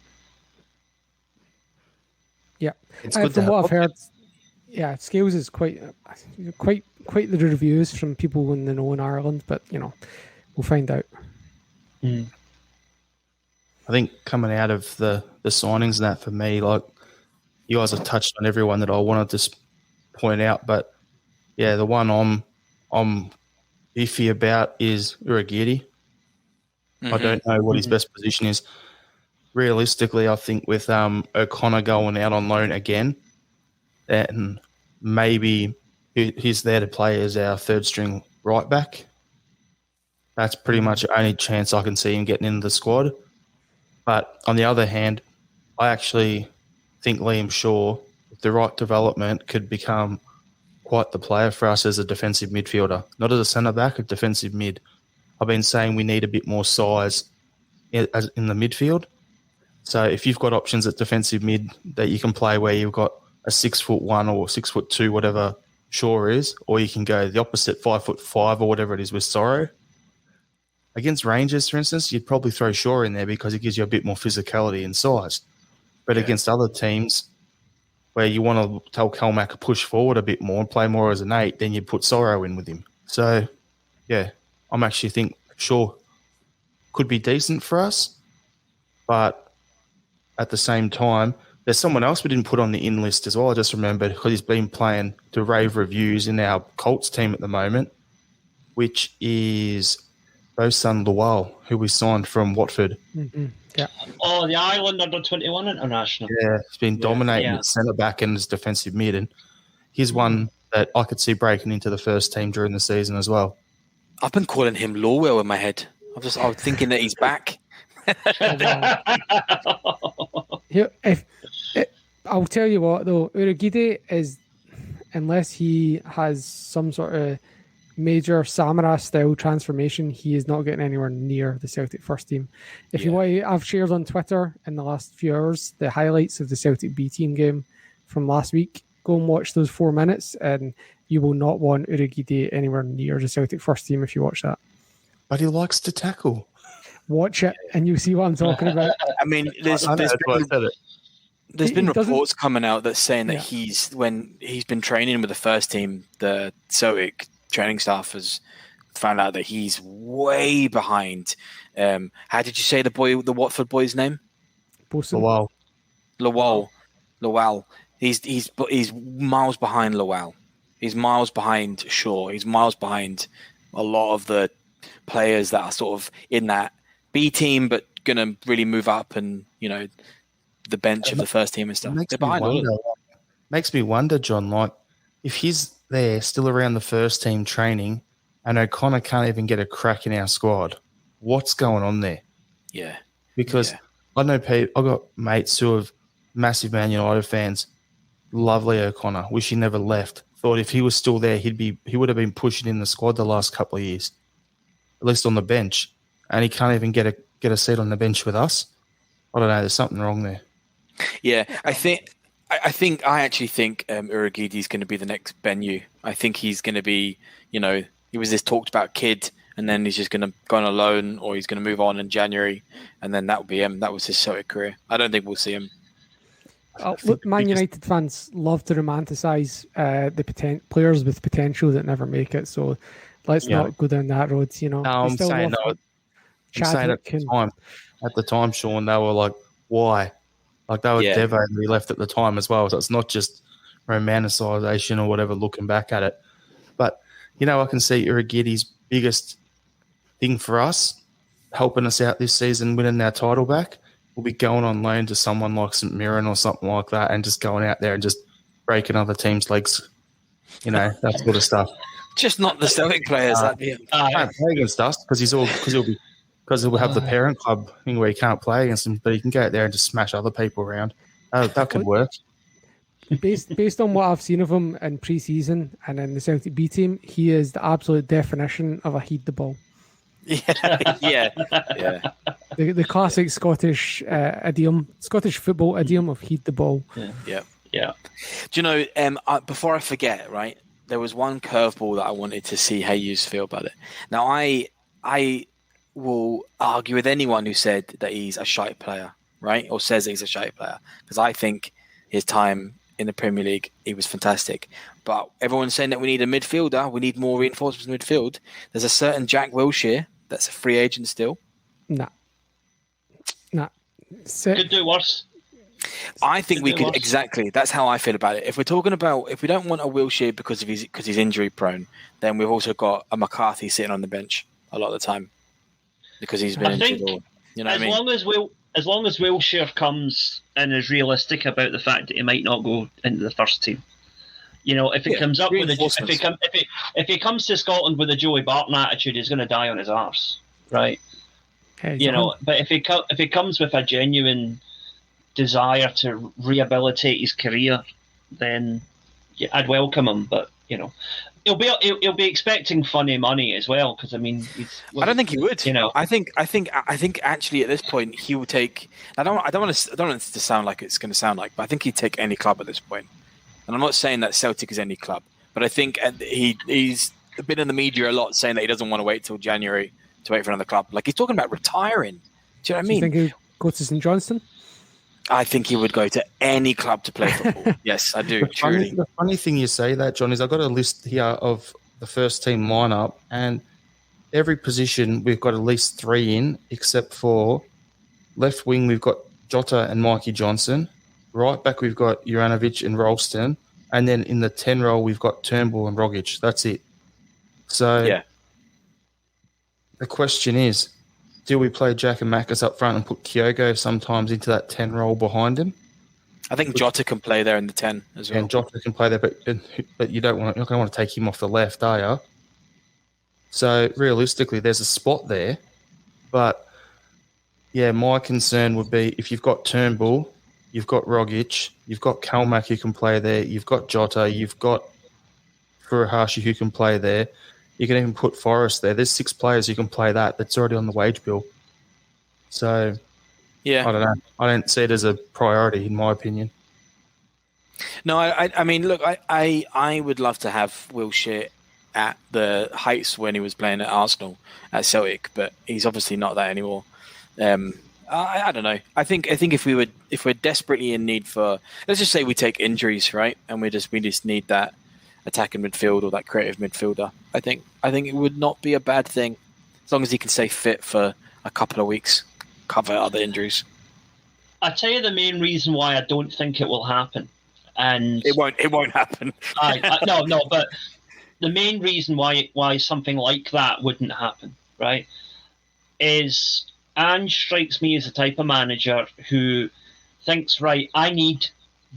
Yeah, from what I've heard, Scales is quite the reviews from people in the know in Ireland, but we'll find out. I think coming out of the signings and that, for me, like, you guys have touched on everyone that I wanted to point out, but yeah, the one I'm iffy about is Uragiri. I don't know what his best position is. Realistically, I think with O'Connor going out on loan again, and maybe he's there to play as our 3rd string right back. That's pretty much the only chance I can see him getting into the squad. But on the other hand, I actually think Liam Shaw, with the right development, could become quite the player for us as a defensive midfielder. Not as a centre-back, a defensive mid. I've been saying we need a bit more size in the midfield. So if you've got options at defensive mid that you can play where you've got a 6'1" or 6'2", whatever Shaw is, or you can go the opposite, 5'5" or whatever it is with Sorrow. Against Rangers, for instance, you'd probably throw Shaw in there because it gives you a bit more physicality and size. But against other teams where you want to tell Kelmack to push forward a bit more and play more as an 8, then you'd put Sorrow in with him. So, yeah, I'm actually think Shaw could be decent for us, but at the same time, there's someone else we didn't put on the in list as well. I just remembered, because he's been playing to rave reviews in our Colts team at the moment, which is Bosan Lual, who we signed from Watford. Yeah. Oh, the Ireland under-21 international. Yeah, he's been dominating at centre-back and as defensive mid, and he's one that I could see breaking into the first team during the season as well. I've been calling him Lowell in my head. I was thinking that he's back. I'll tell you what, though, Uragide is, unless he has some sort of major Samara-style transformation, he is not getting anywhere near the Celtic first team. If you want, I've shared on Twitter in the last few hours the highlights of the Celtic B team game from last week. Go and watch those 4 minutes, and you will not want Uragide anywhere near the Celtic first team if you watch that. But he likes to tackle. Watch it, and you'll see what I'm talking about. I mean, there's There's been He doesn't- reports coming out that's saying that Yeah. when he's been training with the first team, the Celtic training staff has found out that he's way behind. How did you say the Watford boy's name? Bosun. Wow. Lowell. He's miles behind Lowell. He's miles behind Shaw. He's miles behind a lot of the players that are sort of in that B team, but gonna really move up and the bench of the first team and stuff. They're behind all of them. Makes me wonder, John, like if he's there still around the first team training and O'Connor can't even get a crack in our squad, what's going on there? Yeah. Because Yeah. I know Pete, I've got mates who are massive Man United fans, lovely O'Connor, wish he never left. Thought if he was still there, he would have been pushing in the squad the last couple of years, at least on the bench, and he can't even get a seat on the bench with us. I don't know. There's something wrong there. Yeah, I actually think Urhoghide is going to be the next Benyu. I think he's going to be, he was this talked about kid, and then he's just going to go on a loan, or he's going to move on in January, and then that will be him. That was his Celtic career. I don't think we'll see him. Look, Man United fans love to romanticize the players with potential that never make it. So let's not go down that road. No, I'm saying no. I'm saying at the time, Sean, they were like, why? Like they were devastated he left at the time as well. So it's not just romanticisation or whatever looking back at it. But, I can see Urhoghide's biggest thing for us, helping us out this season, winning our title back, will be going on loan to someone like St Mirren or something like that and just going out there and just breaking other teams' legs, that sort of stuff. Just not the Celtic players. Can't play against us because he'll have the parent club thing where he can't play against him, but he can go out there and just smash other people around. That could work. Based on what I've seen of him in pre-season and in the Celtic B team, he is the absolute definition of a heed the ball. Yeah. The classic Scottish Scottish football idiom of heed the ball. Yeah. Yeah. Do you know? Before I forget, right? There was one curveball that I wanted to see how you feel about it. Now, I will argue with anyone who said that he's a shite player, right? Or says that he's a shite player, because I think his time in the Premier League, he was fantastic. But everyone's saying that we need a midfielder. We need more reinforcements in midfield. There's a certain Jack Wilshere that's a free agent still. Nah. Could do worse. I think we could exactly. That's how I feel about it. If we don't want a Wilshere because he's injury prone, then we've also got a McCarthy sitting on the bench a lot of the time because he's been injured. As long as Wilshere comes and is realistic about the fact that he might not go into the first team, if it comes up with if he comes to Scotland with a Joey Barton attitude, he's going to die on his arse, right? But if he comes with a genuine desire to rehabilitate his career, then I'd welcome him. But he'll be expecting funny money as well, because I don't think he would. I think actually at this point he will take. I don't want it to sound like it's going to sound like, but I think he'd take any club at this point. And I'm not saying that Celtic is any club, but I think he's been in the media a lot saying that he doesn't want to wait till January to wait for another club. Like he's talking about retiring. Do you know what I mean? Do you think he'd go to St Johnstone? I think he would go to any club to play football. Yes, I do. The funny thing you say that, John, is I've got a list here of the first team lineup, and every position we've got at least 3 in, except for left wing we've got Jota and Mikey Johnson. Right back we've got Juranovic and Ralston, and then in the 10 role we've got Turnbull and Rogic. That's it. So the question is, do we play Jack and Macas up front and put Kyogo sometimes into that 10 role behind him? I think Jota can play there in the 10 as well. And Jota can play there, but you're not going to want to take him off the left, are you? So realistically, there's a spot there. But my concern would be if you've got Turnbull, you've got Rogic, you've got Kalmak who can play there, you've got Jota, you've got Furuhashi who can play there. You can even put Forrest there. There's 6 players who can play that's already on the wage bill. So, I don't know. I don't see it as a priority, in my opinion. No, I mean, look, I would love to have Wilshere at the heights when he was playing at Arsenal, at Celtic, but he's obviously not that anymore. I don't know. I think if we're desperately in need for, let's just say we take injuries, right, and we just need that attacking midfield or that creative midfielder. I think it would not be a bad thing as long as he can stay fit for a couple of weeks, cover other injuries. I tell you the main reason why I don't think it will happen, and it won't happen. No, but the main reason why something like that wouldn't happen, right, is Ange strikes me as the type of manager who thinks, right, I need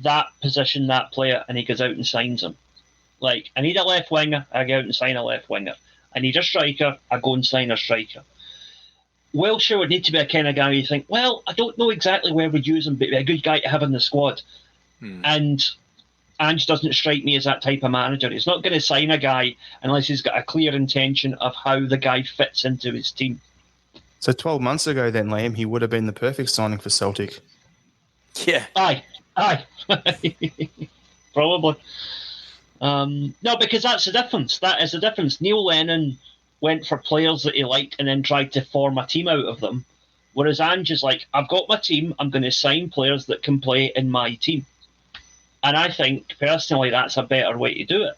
that position, that player, and he goes out and signs him. Like, I need a left winger, I go out and sign a left winger. I need a striker, I go and sign a striker. Wilshere would need to be a kind of guy where you think, well, I don't know exactly where we'd use him, but a good guy to have in the squad. And Ange doesn't strike me as that type of manager. He's not going to sign a guy unless he's got a clear intention of how the guy fits into his team. So 12 months ago then, Liam, he would have been the perfect signing for Celtic. Yeah. Aye. Probably. No, because that's the difference. That is the difference. Neil Lennon went for players that he liked and then tried to form a team out of them. Whereas Ange is like, I've got my team, I'm going to sign players that can play in my team. And I think, personally, that's a better way to do it.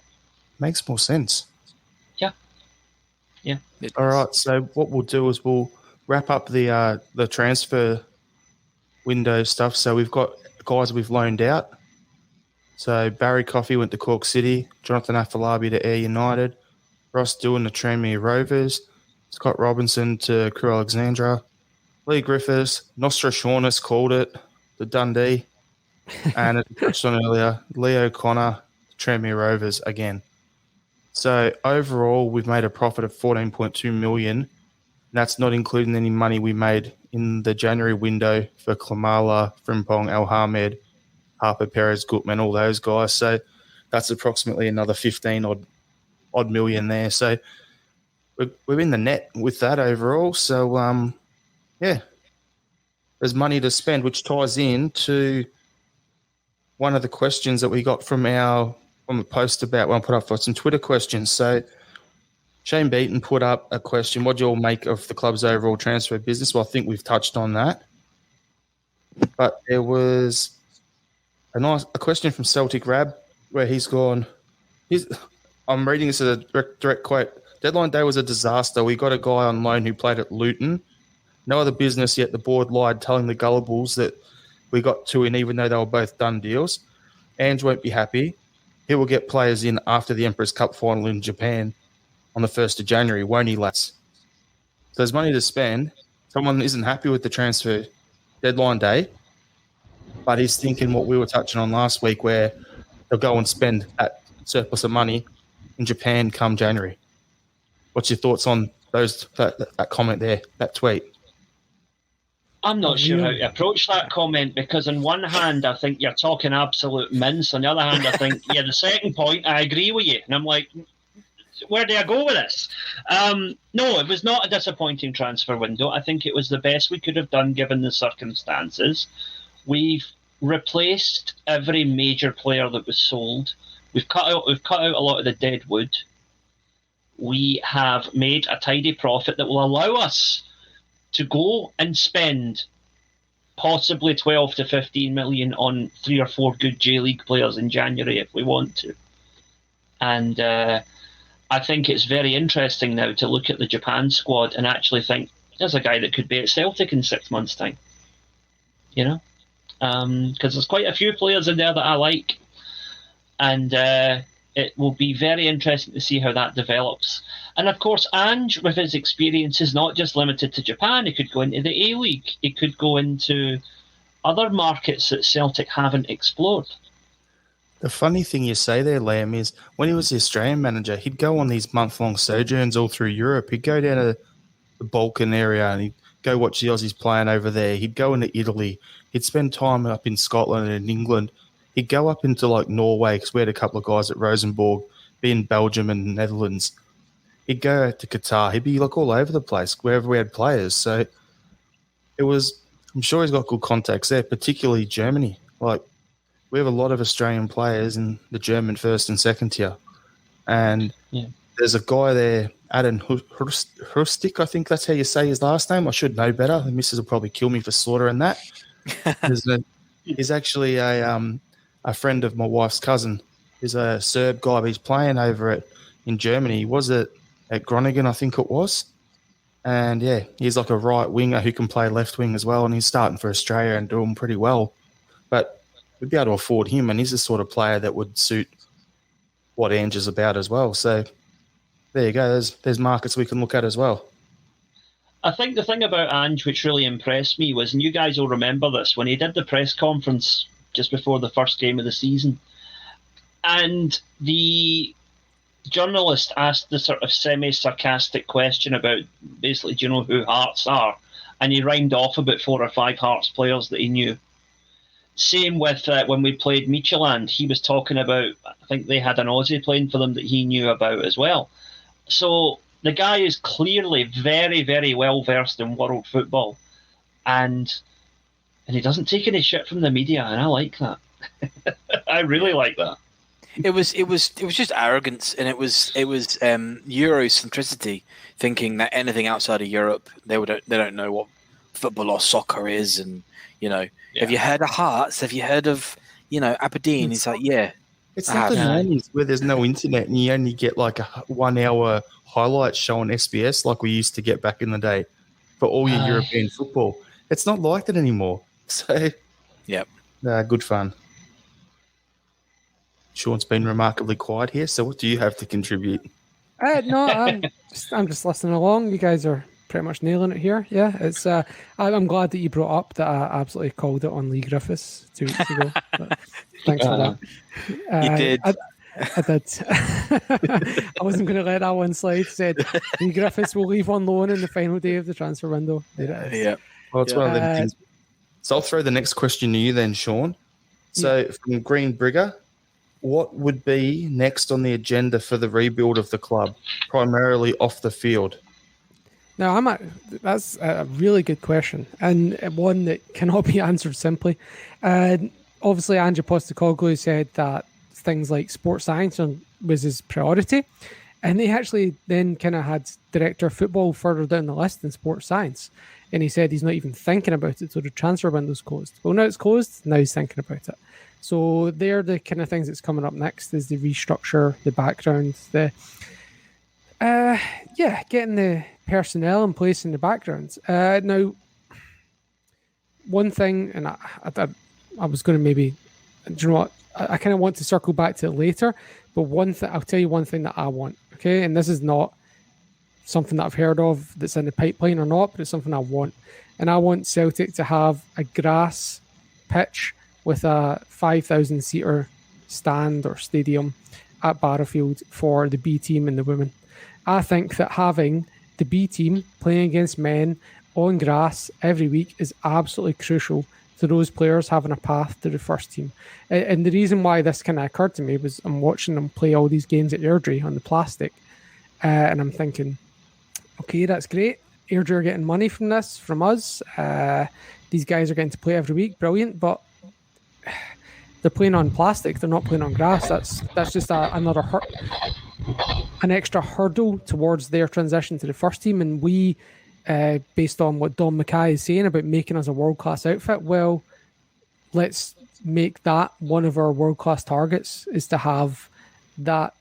Makes more sense. Yeah. All right, so what we'll do is we'll wrap up the transfer window stuff. So we've got guys we've loaned out. So Barry Coffey went to Cork City, Jonathan Afolabi to Ayr United, Ross Doohan to Tranmere Rovers, Scott Robinson to Crewe Alexandra, Lee Griffiths, Nostradamus called it, to Dundee, and as I touched on earlier, Leo Connor to Tranmere Rovers again. So overall, we've made a profit of $14.2 million. And that's not including any money we made in the January window for Klamala, Frimpong, El Hamed, Harper, Perez, Gutman, all those guys. So that's approximately another 15 odd million there. So we're in the net with that overall. So, yeah, there's money to spend, which ties in to one of the questions that we got from a post about when I put up for some Twitter questions. So Shane Beaton put up a question, what do you all make of the club's overall transfer business? Well, I think we've touched on that. But there was a question from Celtic Rab where he's gone, I'm reading this as a direct quote. Deadline day was a disaster. We got a guy on loan who played at Luton. No other business, yet the board lied, telling the gullibles that we got two in, even though they were both done deals. Ange won't be happy. He will get players in after the Emperor's Cup final in Japan on the 1st of January, won't he, lads? So there's money to spend. Someone isn't happy with the transfer deadline day, but he's thinking what we were touching on last week, where they'll go and spend that surplus of money in Japan come January. What's your thoughts on that comment there, that tweet? I'm not sure how to approach that comment, because on one hand, I think you're talking absolute mince. On the other hand, I think, yeah, the second point, I agree with you. And I'm like, where do I go with this? No, it was not a disappointing transfer window. I think it was the best we could have done given the circumstances. We've replaced every major player that was sold. We've cut out a lot of the dead wood. We have made a tidy profit that will allow us to go and spend possibly 12 to 15 million on 3 or 4 good J-League players in January if we want to. And I think it's very interesting now to look at the Japan squad and actually think, there's a guy that could be at Celtic in 6 months' time. You know? Because there's quite a few players in there that I like. And it will be very interesting to see how that develops. And of course, Ange, with his experience, is not just limited to Japan. He could go into the A-League. He could go into other markets that Celtic haven't explored. The funny thing you say there, Liam, is when he was the Australian manager, he'd go on these month-long sojourns all through Europe. He'd go down to the Balkan area and he'd go watch the Aussies playing over there. He'd go into Italy. He'd spend time up in Scotland and in England. He'd go up into like Norway, because we had a couple of guys at Rosenborg, be in Belgium and Netherlands. He'd go to Qatar. He'd be like all over the place, wherever we had players. So it was, I'm sure he's got good contacts there, particularly Germany. Like, we have a lot of Australian players in the German first and second tier. And there's a guy there, Adam Hrstic, I think that's how you say his last name. I should know better. The missus will probably kill me for slaughtering that. He's actually a friend of my wife's cousin. He's a Serb guy, but he's playing over in Germany. He was at Groningen, I think it was. And, yeah, he's like a right winger who can play left wing as well, and he's starting for Australia and doing pretty well. But we'd be able to afford him, and he's the sort of player that would suit what Ange is about as well. So there you go. There's markets we can look at as well. I think the thing about Ange which really impressed me was, and you guys will remember this, when he did the press conference just before the first game of the season, and the journalist asked the sort of semi-sarcastic question about basically, do you know who Hearts are? And he rhymed off about 4 or 5 Hearts players that he knew. Same with when we played Nichollodeon. He was talking about, I think they had an Aussie playing for them that he knew about as well. So the guy is clearly very, very well versed in world football, and he doesn't take any shit from the media, and I like that. I really like that. It was just arrogance, and it was Eurocentricity, thinking that anything outside of Europe they don't know what football or soccer is, and have you heard of Hearts? Have you heard of Aberdeen? He's like, yeah. It's like the 90s where there's no internet and you only get like a 1 hour highlight show on SBS like we used to get back in the day for all your European football. It's not like that anymore. So, yep. Good fun. Sean's been remarkably quiet here, so what do you have to contribute? No, I'm just listening along. You guys are pretty much nailing it here. Yeah, it's. I'm glad that you brought up that I absolutely called it on Lee Griffiths 2 weeks ago. Thanks for that. You did. I did. I wasn't going to let that one slide. Said Lee Griffiths will leave on loan in the final day of the transfer window. Yeah. Well, it's one of them things. So I'll throw the next question to you then, Sean. So from Green Brigger, what would be next on the agenda for the rebuild of the club, primarily off the field? Now, that's a really good question, and one that cannot be answered simply. Obviously, Ange Postecoglou said that things like sports science was his priority, and he actually then kind of had director of football further down the list in sports science, and he said he's not even thinking about it till the transfer window's closed. Well, now it's closed, now he's thinking about it. So they're the kind of things that's coming up next, is the restructure, the background, getting the personnel in place in the background. Now, one thing, and I was going to maybe, do you know what? I kind of want to circle back to it later, but I'll tell you one thing that I want, okay? And this is not something that I've heard of that's in the pipeline or not, but it's something I want. And I want Celtic to have a grass pitch with a 5,000-seater stand or stadium at Barrowfield for the B team and the women. I think that having the B team playing against men on grass every week is absolutely crucial to those players having a path to the first team. And the reason why this kind of occurred to me was I'm watching them play all these games at Airdrie on the plastic, and I'm thinking, okay, that's great. Airdrie are getting money from this, from us. These guys are getting to play every week, brilliant, but they're playing on plastic. They're not playing on grass. That's just an extra hurdle towards their transition to the first team. And we, based on what Don Mackay is saying about making us a world-class outfit, well, let's make that one of our world-class targets, is to have that,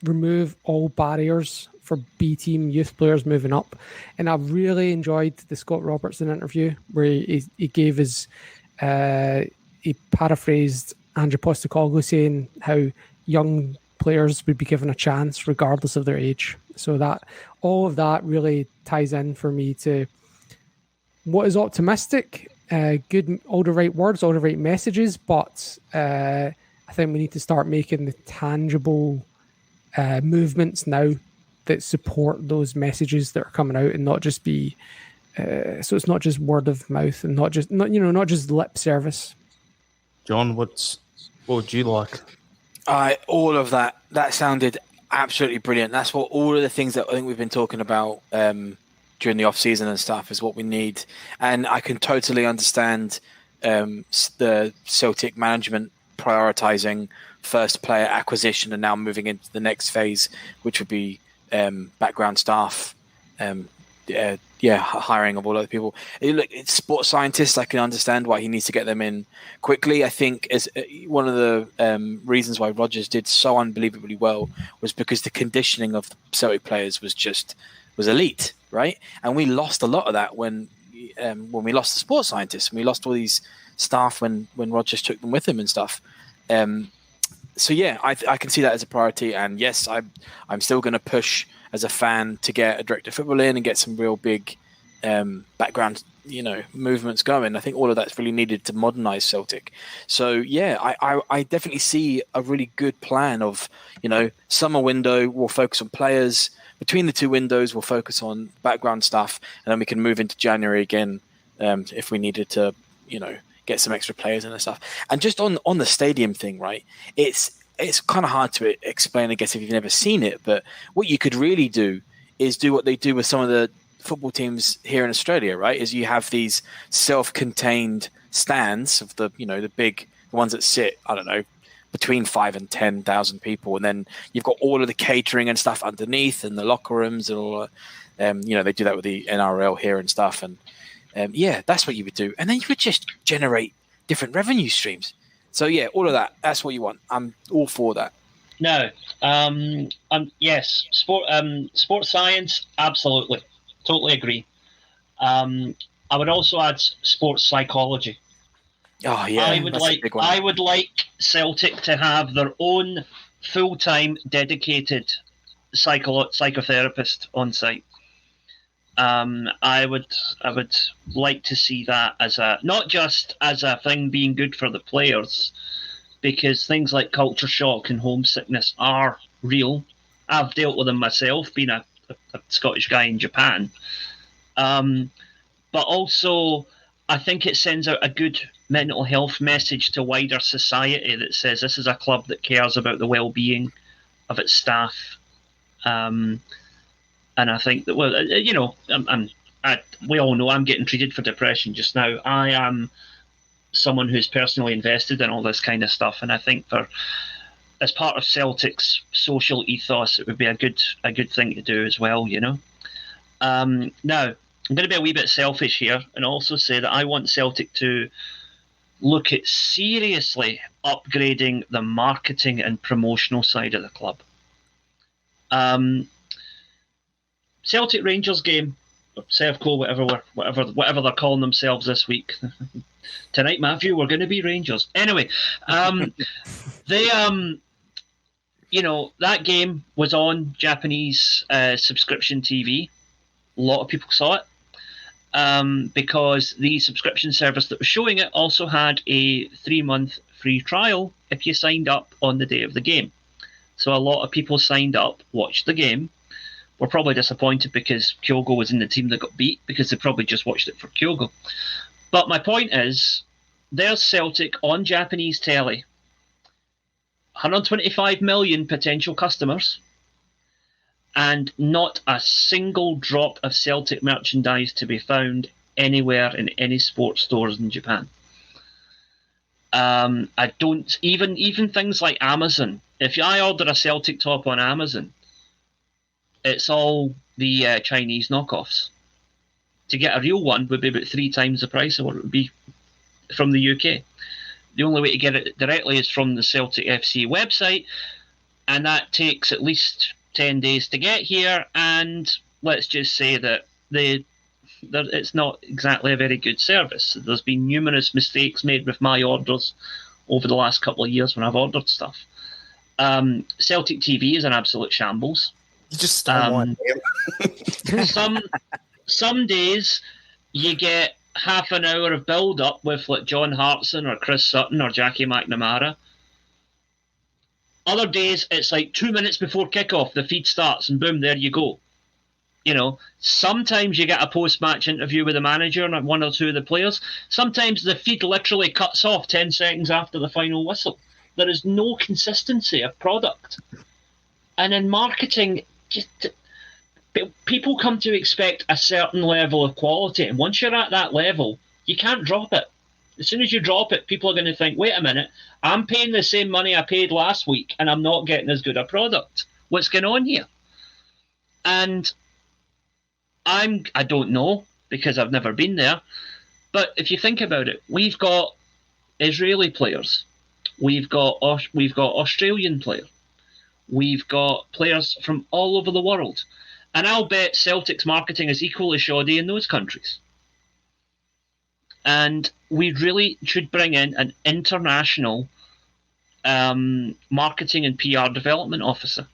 remove all barriers for B team youth players moving up. And I really enjoyed the Scott Robertson interview where he gave his he paraphrased Andrew Postecoglou saying how young players would be given a chance regardless of their age. So that all of that really ties in for me to what is optimistic, good, all the right words, all the right messages, but I think we need to start making the tangible movements now that support those messages that are coming out, and not just be so it's not just word of mouth and not just lip service. John, what would you like? All of that sounded absolutely brilliant. That's what all of the things that I think we've been talking about during the off season and stuff is what we need. And I can totally understand the Celtic management prioritizing first player acquisition and now moving into the next phase, which would be background staff, hiring of all other people. Look, it's sports scientists. I can understand why he needs to get them in quickly. I think as one of the reasons why Rodgers did so unbelievably well was because the conditioning of the Celtic players was elite, right? And we lost a lot of that when we lost the sports scientists, and we lost all these staff when Rodgers took them with him and stuff. So yeah, I can see that as a priority. And yes, I'm still going to push as a fan to get a director of football in and get some real big background, movements going. I think all of that's really needed to modernize Celtic. So yeah, I definitely see a really good plan of, summer window, we'll focus on players. Between the two windows, we'll focus on background stuff, and then we can move into January again if we needed to, get some extra players and stuff. And just on the stadium thing, right? It's kind of hard to explain, I guess, if you've never seen it. But what you could really do is do what they do with some of the football teams here in Australia, right? Is you have these self-contained stands of the big ones that sit, I don't know, between 5,000 and 10,000 people, and then you've got all of the catering and stuff underneath, and the locker rooms and all. They do that with the NRL here and stuff, and that's what you would do, and then you would just generate different revenue streams. So yeah, all of that. That's what you want. I'm all for that. No, yes, sports science, absolutely, totally agree. I would also add sports psychology. Oh yeah, I would like Celtic to have their own full-time dedicated psychotherapist on site. I would like to see that as not just as a thing being good for the players, because things like culture shock and homesickness are real. I've dealt with them myself, being a Scottish guy in Japan. But also, I think it sends out a good mental health message to wider society that says this is a club that cares about the well-being of its staff. And I think that, we all know I'm getting treated for depression just now. I am someone who's personally invested in all this kind of stuff, and I think as part of Celtic's social ethos, it would be a good thing to do as well. Now, I'm going to be a wee bit selfish here and also say that I want Celtic to look at seriously upgrading the marketing and promotional side of the club. Celtic Rangers game, Sevco, whatever they're calling themselves this week. Tonight, Matthew, we're going to be Rangers. Anyway, that game was on Japanese subscription TV. A lot of people saw it because the subscription service that was showing it also had a 3-month free trial if you signed up on the day of the game. So a lot of people signed up, watched the game. We're probably disappointed because Kyogo was in the team that got beat, because they probably just watched it for Kyogo. But my point is, there's Celtic on Japanese telly, 125 million potential customers, and not a single drop of Celtic merchandise to be found anywhere in any sports stores in Japan. I don't even things like Amazon. If I order a Celtic top on Amazon, it's all the Chinese knockoffs. To get a real one would be about 3 times the price of what it would be from the UK. The only way to get it directly is from the Celtic FC website, and that takes at least 10 days to get here, and let's just say that it's not exactly a very good service. There's been numerous mistakes made with my orders over the last couple of years when I've ordered stuff. Celtic TV is an absolute shambles. You just stole one. Some days you get half an hour of build-up with like John Hartson or Chris Sutton or Jackie McNamara. Other days it's like 2 minutes before kickoff, the feed starts and boom, there you go. Sometimes you get a post-match interview with the manager and 1 or 2 of the players. Sometimes the feed literally cuts off 10 seconds after the final whistle. There is no consistency of product. And in marketing, people come to expect a certain level of quality, and once you're at that level, you can't drop it. As soon as you drop it, people are going to think, wait a minute, I'm paying the same money I paid last week and I'm not getting as good a product. What's going on here? And I don't know because I've never been there. But if you think about it, we've got Israeli players. We've got Australian players. We've got players from all over the world. And I'll bet Celtic's marketing is equally shoddy in those countries. And we really should bring in an international marketing and PR development officer.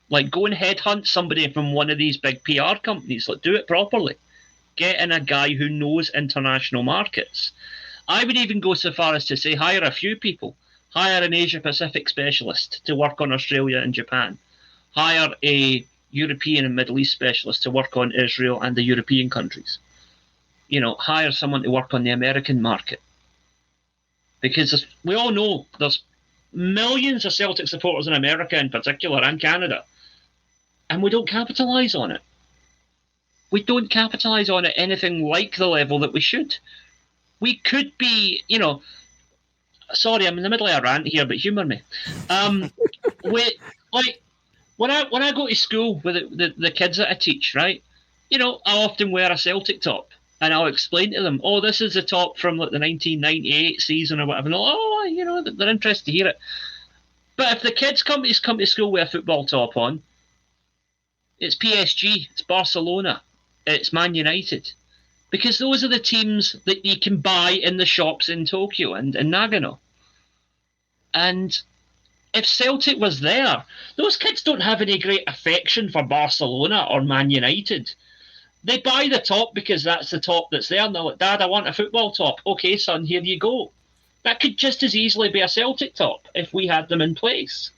Like, go and headhunt somebody from one of these big PR companies. Like, do it properly. Get in a guy who knows international markets. I would even go so far as to say hire a few people. Hire an Asia-Pacific specialist to work on Australia and Japan. Hire a European and Middle East specialist to work on Israel and the European countries. You know, hire someone to work on the American market. Because we all know there's millions of Celtic supporters in America in particular and Canada. And we don't capitalise on it. We don't capitalise on it anything like the level that we should. We could be, you know, sorry, I'm in the middle of a rant here, but humour me. When I go to school with the kids that I teach, right, you know, I often wear a Celtic top. And I'll explain to them, oh, this is a top from like the 1998 season or whatever. And oh, you know, they're interested to hear it. But if the kids come to school with a football top on, it's PSG, it's Barcelona, it's Man United. Because those are the teams that you can buy in the shops in Tokyo and in Nagano. And if Celtic was there, those kids don't have any great affection for Barcelona or Man United. They buy the top because that's the top that's there. And they're like, Dad, I want a football top. Okay, son, here you go. That could just as easily be a Celtic top if we had them in place.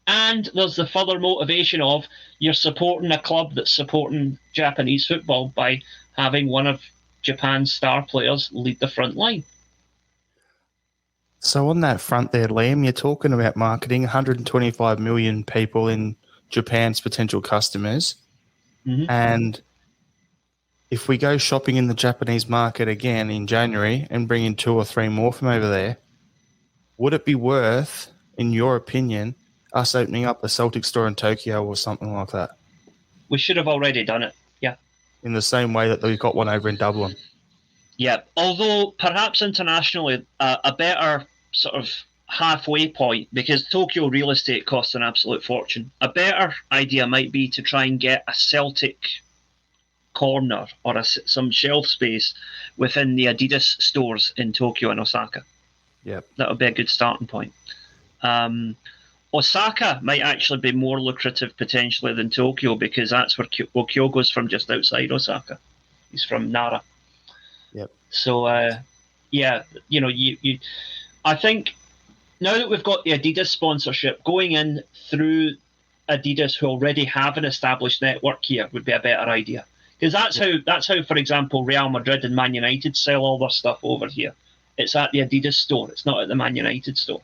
And there's the further motivation of you're supporting a club that's supporting Japanese football by having one of Japan's star players lead the front line. So on that front there, Liam, you're talking about marketing, 125 million people in Japan's potential customers. Mm-hmm. And if we go shopping in the Japanese market again in January and bring in 2 or 3 more from over there, would it be worth, in your opinion, us opening up a Celtic store in Tokyo or something like that? We should have already done it, yeah. In the same way that we've got one over in Dublin. Yeah, although perhaps internationally a better sort of halfway point, because Tokyo real estate costs an absolute fortune. A better idea might be to try and get a Celtic corner or some shelf space within the Adidas stores in Tokyo and Osaka. Yep. That would be a good starting point. Osaka might actually be more lucrative potentially than Tokyo because that's where Kyogo's from, just outside Osaka. He's from Nara. Yep. So, yeah, you know, I think now that we've got the Adidas sponsorship, going in through Adidas, who already have an established network here, would be a better idea. Because that's how, for example, Real Madrid and Man United sell all their stuff over here. It's at the Adidas store. It's not at the Man United store.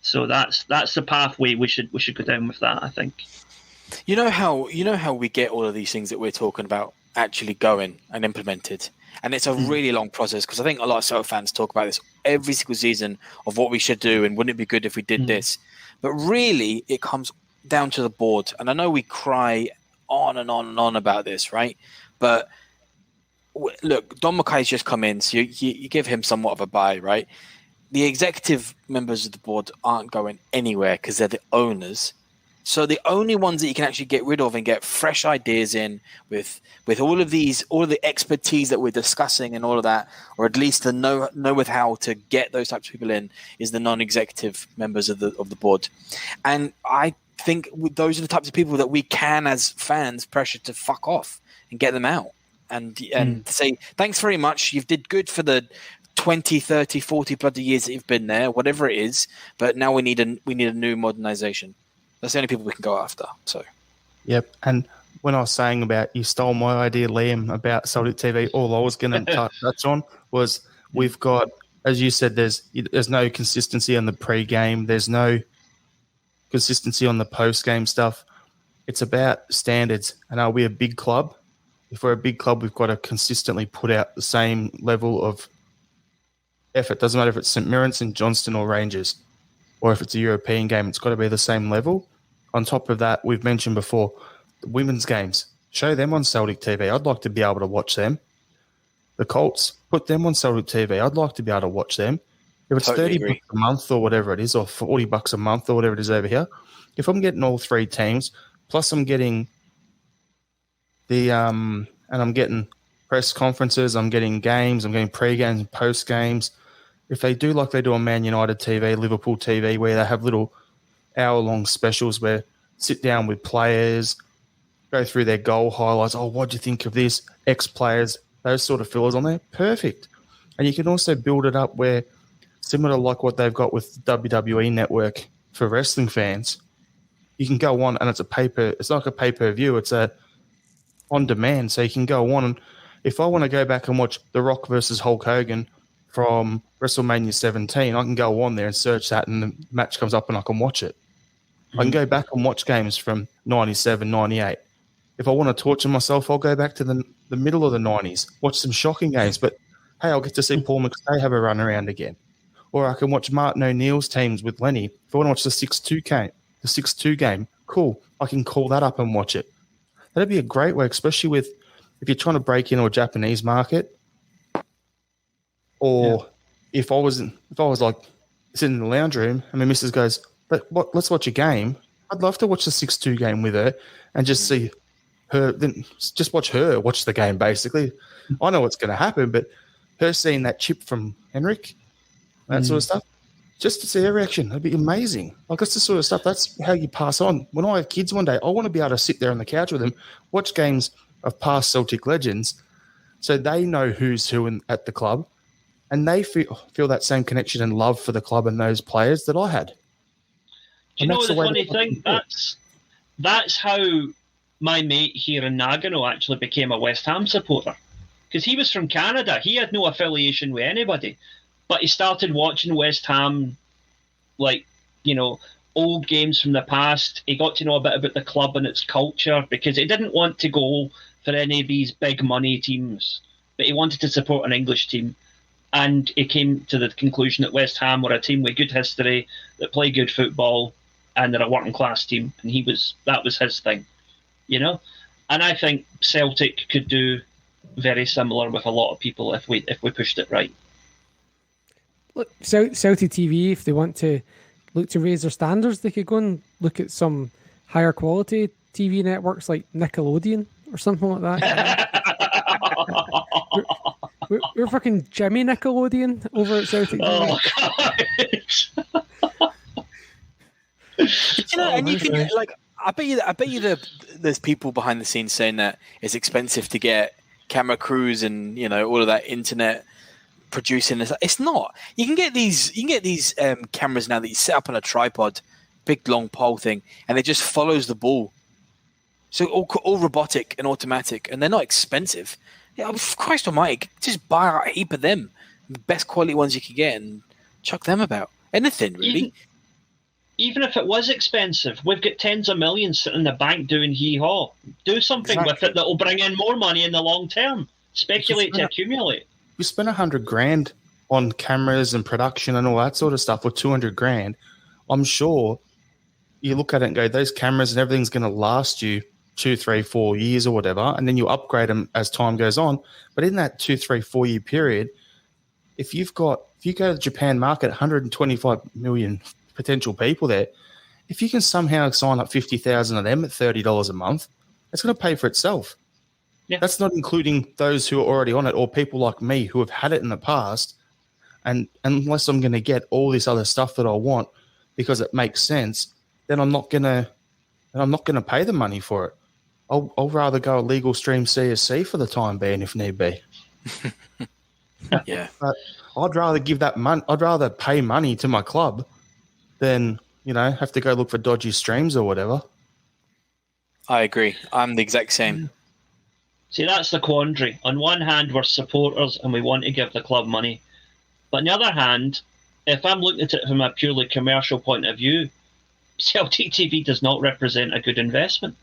So that's the pathway we should go down with that, I think. You know how we get all of these things that we're talking about actually going and implemented, and it's a really long process, because I think a lot of Celtic fans talk about this every single season of what we should do and wouldn't it be good if we did this, but really it comes down to the board. And I know we cry on and on and on about this, right? But look, Don Mackay's just come in, so you give him somewhat of a buy, right? The executive members of the board aren't going anywhere because they're the owners. So the only ones that you can actually get rid of and get fresh ideas in with all of the expertise that we're discussing and all of that, or at least the know with how to get those types of people in, is the non-executive members of the board. And I think those are the types of people that we can, as fans, pressure to fuck off and get them out and say, thanks very much. You've did good for the 20, 30, 40 bloody years that you've been there, whatever it is. But now we need a new modernization. That's the only people we can go after. So, yep. And when I was saying about you stole my idea, Liam, about Celtic TV, all I was going to touch on was we've got, as you said, there's no consistency on the pre-game. There's no consistency on the post-game stuff. It's about standards. And are we a big club? if we're a big club, we've got to consistently put out the same level of effort. Doesn't matter if it's St Mirren, St Johnston or Rangers, or if it's a European game, it's got to be the same level. On top of that, we've mentioned before, the women's games. Show them on Celtic TV. I'd like to be able to watch them. The Colts, put them on Celtic TV. I'd like to be able to watch them. If it's Totally $30 a month or whatever it is, or $40 a month or whatever it is over here, if I'm getting all three teams, plus I'm getting and I'm getting press conferences, I'm getting games, I'm getting pre-games and post-games. If they do like they do on Man United TV, Liverpool TV, where they have little hour-long specials where sit down with players, go through their goal highlights. Oh, what do you think of this? Ex-players, those sort of fillers on there. Perfect. And you can also build it up where, similar to like what they've got with WWE Network for wrestling fans, you can go on and it's like a pay-per-view. It's a on demand. So you can go on and if I want to go back and watch The Rock versus Hulk Hogan from WrestleMania 17, I can go on there and search that and the match comes up and I can watch it. I can go back and watch games from 97, 98. If I want to torture myself, I'll go back to the middle of the 90s, watch some shocking games. But, hey, I'll get to see Paul McStay have a run around again. Or I can watch Martin O'Neill's teams with Lenny. If I want to watch the 6-2 game, cool. I can call that up and watch it. That'd be a great way, especially with if you're trying to break into a Japanese market. Or if I was like sitting in the lounge room and my missus goes, let's watch a game. I'd love to watch the 6-2 game with her and just see her, then just watch the game basically. I know what's going to happen, but her seeing that chip from Henrik, that sort of stuff, just to see her reaction, that'd be amazing. Like that's the sort of stuff, that's how you pass on. When I have kids one day, I want to be able to sit there on the couch with them, watch games of past Celtic legends so they know who's who at the club and they feel that same connection and love for the club and those players that I had. Do you know the funny thing? That's how my mate here in Nagano actually became a West Ham supporter. Because he was from Canada. He had no affiliation with anybody. But he started watching West Ham, like, you know, old games from the past. He got to know a bit about the club and its culture because he didn't want to go for any of these big money teams. But he wanted to support an English team. And he came to the conclusion that West Ham were a team with good history, that play good football, and they're a working class team. And that was his thing, you know? And I think Celtic could do very similar with a lot of people if we pushed it right. Look, Celtic TV, if they want to look to raise their standards, they could go and look at some higher quality TV networks like Nickelodeon or something like that. We're fucking Jimmy Nickelodeon over at Celtic TV. You know, and you can like, I bet you there's people behind the scenes saying that it's expensive to get camera crews and all of that internet producing this. It's not. You can get these cameras now that you set up on a tripod, big long pole thing, and it just follows the ball. So all robotic and automatic, and they're not expensive. Yeah, Christ Almighty, just buy a heap of them, the best quality ones you can get, and chuck them about. Anything really. Even if it was expensive, we've got tens of millions sitting in the bank doing hee-haw. Do something with it that will bring in more money in the long term. Speculate to accumulate. We spent $100,000 on cameras and production and all that sort of stuff, or $200,000. I'm sure you look at it and go, those cameras and everything's going to last you 2, 3, 4 years or whatever, and then you upgrade them as time goes on. But in that 2, 3, 4 year period, if you go to the Japan market, 125 million potential people there, if you can somehow sign up 50,000 of them at $30 a month, it's going to pay for itself. Yeah. That's not including those who are already on it or people like me who have had it in the past. And unless I'm going to get all this other stuff that I want because it makes sense, then I'm not going to pay the money for it. I'll rather go a legal stream CSC for the time being if need be. Yeah. But I'd rather give that money. I'd rather pay money to my club than have to go look for dodgy streams or whatever. I agree. I'm the exact same. See, that's the quandary. On one hand, we're supporters and we want to give the club money. But on the other hand, if I'm looking at it from a purely commercial point of view, Celtic TV does not represent a good investment.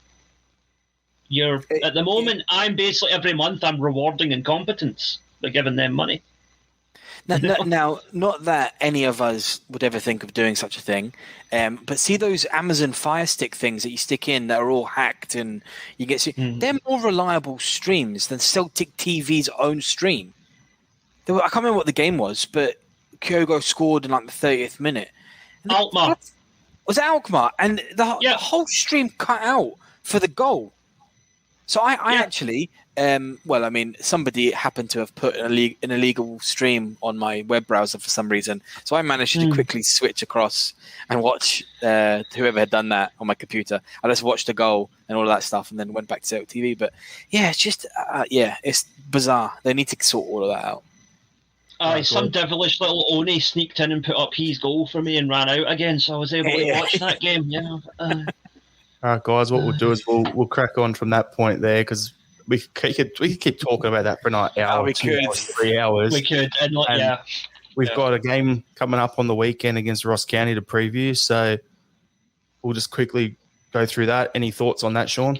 You're at the moment. I'm basically every month I'm rewarding incompetence by giving them money. Now, not that any of us would ever think of doing such a thing, but see those Amazon Fire Stick things that you stick in that are all hacked and you get they're more reliable streams than Celtic TV's own stream. I can't remember what the game was, but Kyogo scored in like the 30th minute. Alkmaar. Was it Alkmaar? And the whole stream cut out for the goal. So I actually, somebody happened to have put an illegal stream on my web browser for some reason. So I managed to quickly switch across and watch whoever had done that on my computer. I just watched the goal and all of that stuff and then went back to Celtic TV. But yeah, it's just, it's bizarre. They need to sort all of that out. Some devilish little Oni sneaked in and put up his goal for me and ran out again, so I was able to watch that game. Yeah. All right, guys. What we'll do is we'll crack on from that point there because we could keep talking about that for an hour, 2 hours, 3 hours. We could, and we've got a game coming up on the weekend against Ross County to preview, so we'll just quickly go through that. Any thoughts on that, Sean?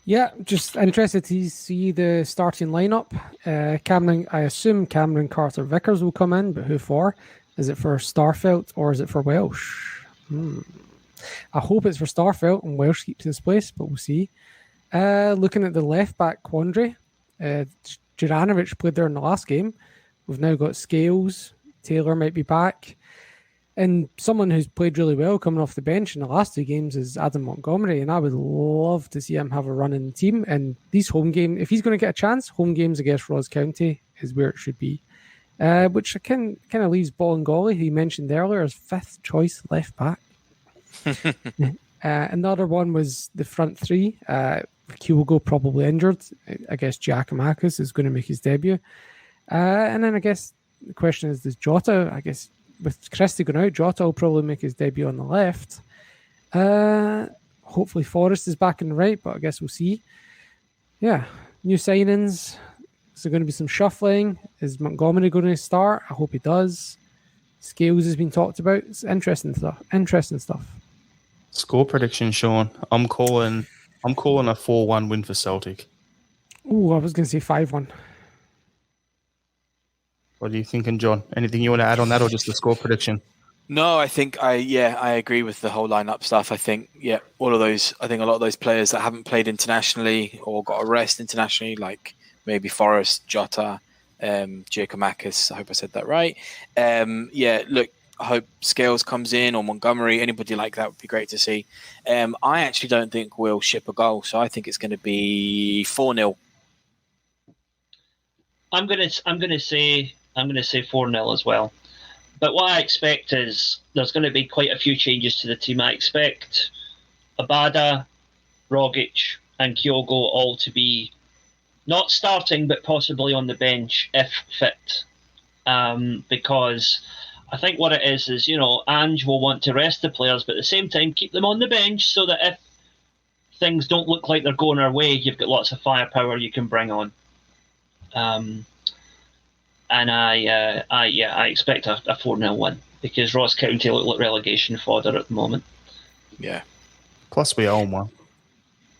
Yeah, just interested to see the starting lineup. I assume Cameron Carter-Vickers will come in, but who for? Is it for Starfelt or is it for Welsh? I hope it's for Starfelt and Welsh keeps his place, but we'll see. Looking at the left-back quandary, Juranovic played there in the last game. We've now got Scales. Taylor might be back. And someone who's played really well coming off the bench in the last 2 games is Adam Montgomery, and I would love to see him have a run in the team. And these home games, if he's going to get a chance, home games against Ross County is where it should be. Which kind of leaves Bolingoli, who you mentioned earlier, as 5th choice left back. Another one was the front 3. Kyogo probably injured. I guess Giacomakis is going to make his debut. And then I guess the question is, does Jota, I guess, with Christie going out, Jota will probably make his debut on the left. Hopefully Forrest is back in the right, but I guess we'll see. Yeah, new signings. Is there going to be some shuffling? Is Montgomery going to start? I hope he does. Scales has been talked about. It's interesting stuff. Score prediction, Sean. I'm calling a 4-1 win for Celtic. Oh, I was going to say 5-1. What are you thinking, John? Anything you want to add on that, or just the score prediction? No, I think I agree with the whole lineup stuff. I think a lot of those players that haven't played internationally or got a rest internationally, like maybe Forrest, Jota, Giacomakis. I hope I said that right. Look, I hope Scales comes in or Montgomery. Anybody like that would be great to see. I actually don't think we'll ship a goal, so I think it's going to be 4-0. I'm gonna say 4-0 as well. But what I expect is there's going to be quite a few changes to the team. I expect Abada, Rogic, and Kyogo all to be not starting, but possibly on the bench if fit. Because I think what it is, Ange will want to rest the players, but at the same time keep them on the bench so that if things don't look like they're going our way, you've got lots of firepower you can bring on. And I expect a 4-0 win because Ross County look like relegation fodder at the moment. Yeah. Plus we own one.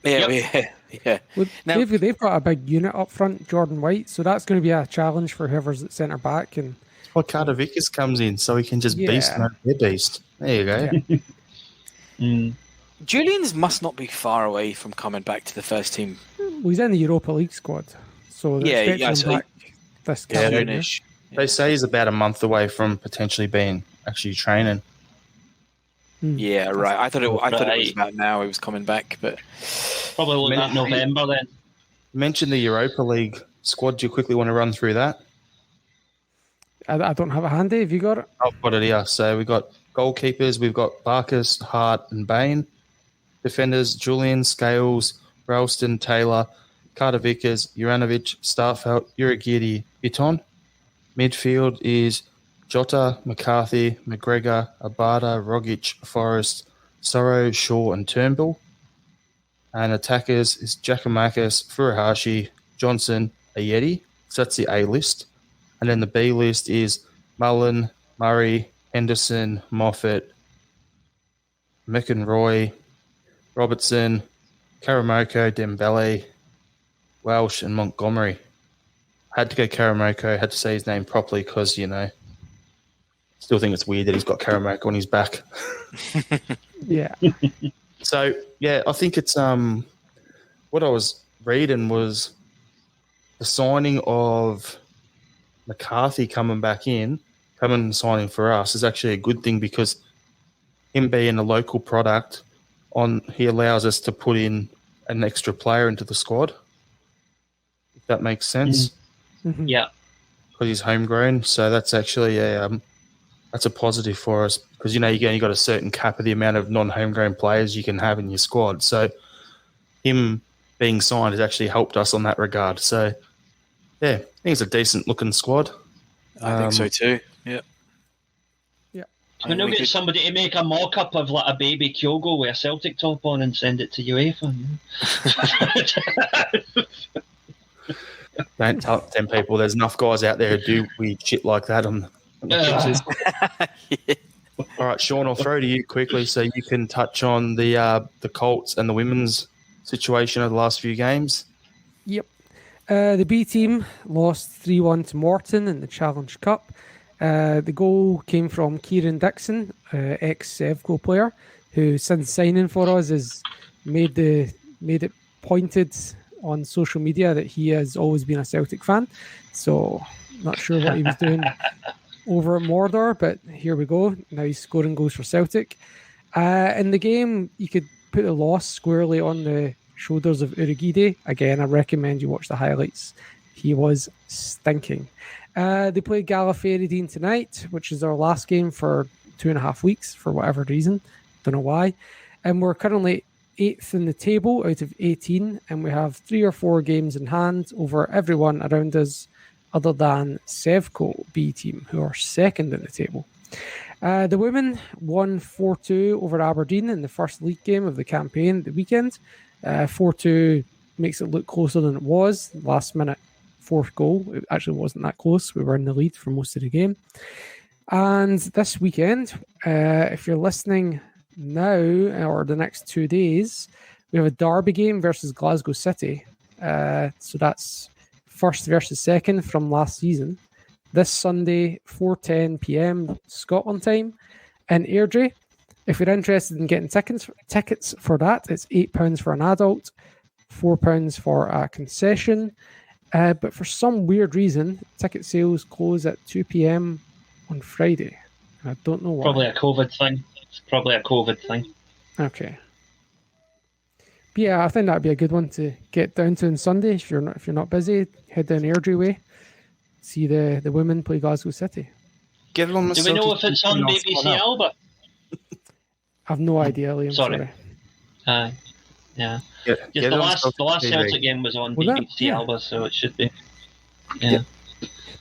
Yeah. Well, now, they've got a big unit up front, Jordan White, so that's going to be a challenge for whoever's at centre back. And well, Carter-Vickers comes in so he can just beast their beast. There you go. Yeah. Julian's must not be far away from coming back to the first team. Well, he's in the Europa League squad, so they're expecting him back this calendar year. They say he's about a month away from potentially being actually training. Yeah, right. I thought it was about now he was coming back, but probably looking at November then. You mentioned the Europa League squad. Do you quickly want to run through that? I don't have it handy. Have you got it? I've got it here. So we've got goalkeepers. We've got Barkas, Hart, and Bain. Defenders: Julian, Scales, Ralston, Taylor, Carter-Vickers, Juranovic, Starfelt, Urigidi, Biton. Midfield is Jota, McCarthy, McGregor, Abada, Rogic, Forrest, Sorrow, Shaw, and Turnbull. And attackers is Giacomakis, Furuhashi, Johnson, Ayeti. So that's the A list. And then the B list is Mullen, Murray, Henderson, Moffat, McEnroy, Robertson, Karamoko, Dembele, Welsh, and Montgomery. Had to go Karamoko. Had to say his name properly because, still think it's weird that he's got Karamoko on his back. Yeah. So, I think it's what I was reading was the signing of McCarthy coming and signing for us is actually a good thing because him being a local product, he allows us to put in an extra player into the squad, if that makes sense. Mhm. Yeah. Because he's homegrown, so that's actually that's a positive for us because you only got a certain cap of the amount of non-homegrown players you can have in your squad. So him being signed has actually helped us on that regard. So I think it's a decent looking squad. I think so too. Yeah. Can we get somebody to make a mock-up of like a baby Kyogo with a Celtic top on and send it to UEFA? Don't tell them people. There's enough guys out there who do weird shit like that on the pictures. All right, Sean, I'll throw to you quickly so you can touch on the Colts and the women's situation of the last few games. Yep. The B team lost 3-1 to Morton in the Challenge Cup. The goal came from Kieran Dixon, ex-Sevco player, who since signing for us has made it pointed on social media that he has always been a Celtic fan. So not sure what he was doing over at Mordor, but here we go. Now he's scoring goals for Celtic. In the game, you could put the loss squarely on the shoulders of Urugide. Again, I recommend you watch the highlights. He was stinking. They played Gallifreydine tonight, which is our last game for 2.5 weeks for whatever reason. Don't know why. And we're currently 8th in the table out of 18, and we have 3 or 4 games in hand over everyone around us other than Sevco B team, who are 2nd in the table. The women won 4-2 over Aberdeen in the first league game of the campaign at the weekend. 4-2 makes it look closer than it was. Last minute 4th goal. It actually wasn't that close. We were in the lead for most of the game. And this weekend, if you're listening now or the next 2 days, we have a derby game versus Glasgow City. So that's first versus second from last season. This Sunday, 4:10 p.m. Scotland time in Airdrie. If you're interested in getting tickets for that, it's £8 for an adult, £4 for a concession. But for some weird reason, ticket sales close at 2 p.m. on Friday. I don't know why. Probably a COVID thing. It's probably a COVID thing. Okay. But yeah, I think that'd be a good one to get down to on Sunday if you're not busy. Head down Airdrie way, see the women play Glasgow City. Get it on the. Do we know if it's on BBC Alba? I've no idea, Liam. Sorry. Yeah. Just the last Celtic game was on BBC Alba, so it should be. Yeah.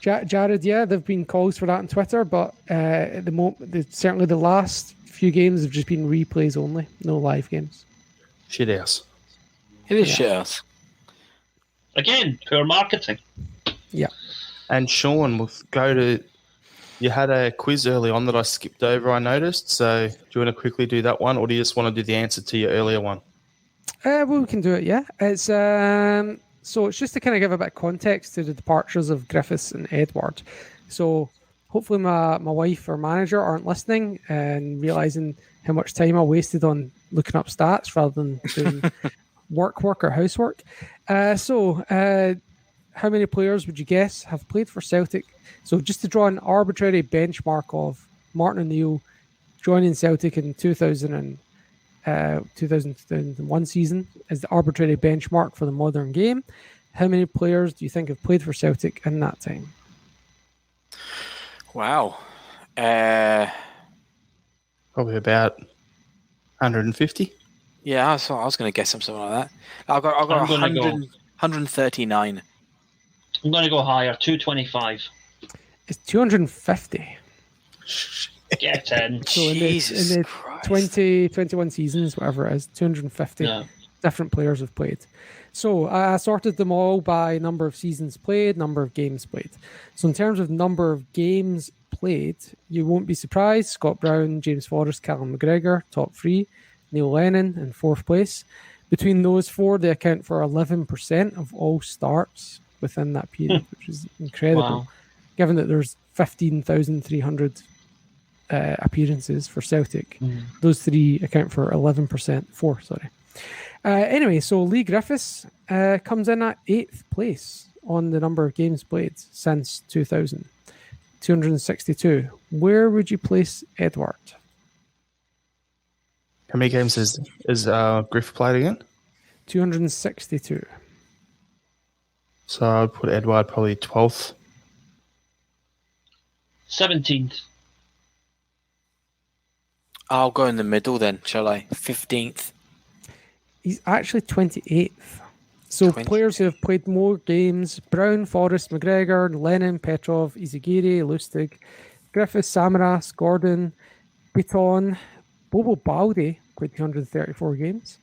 Jarrod, there've been calls for that on Twitter, but at the moment, certainly the last few games have just been replays only, no live games. Shit house. It is shit house. Again, poor marketing. Yeah. And Sean, we'll go to. You had a quiz early on that I skipped over, I noticed. So do you want to quickly do that one, or do you just want to do the answer to your earlier one? Well, we can do it, yeah. It's so it's just to kind of give a bit of context to the departures of Griffiths and Edward. So hopefully my wife or manager aren't listening and realising how much time I wasted on looking up stats rather than doing work or housework. So how many players would you guess have played for Celtic? So just to draw an arbitrary benchmark of Martin O'Neill joining Celtic in 2001 season as the arbitrary benchmark for the modern game. How many players do you think have played for Celtic in that time? Wow. Probably about 150. Yeah, I was going to guess something like that. I've got 139. I'm going to go higher, 225. It's 250. Get in. So in the 2021 seasons, whatever it is, 250 different players have played. So I sorted them all by number of seasons played, number of games played. So in terms of number of games played, you won't be surprised. Scott Brown, James Forrest, Callum McGregor, top 3. Neil Lennon in 4th place. Between those four, they account for 11% of all starts within that period, which is incredible, Wow. given that there's 15,300 appearances for Celtic. Those three account for 11%. Four, sorry. Anyway, so Lee Griffiths comes in at 8th place on the number of games played since 2000. 262. Where would you place Edward? How many games is Griff played again? 262. So I'd put Edward probably 12th. 17th. I'll go in the middle then, shall I? 15th. He's actually 28th. So 28th. Players who have played more games: Brown, Forrest, McGregor, Lennon, Petrov, Izagiri, Lustig, Griffiths, Samaras, Gordon, Beaton, Bobo Baldi played 234 games.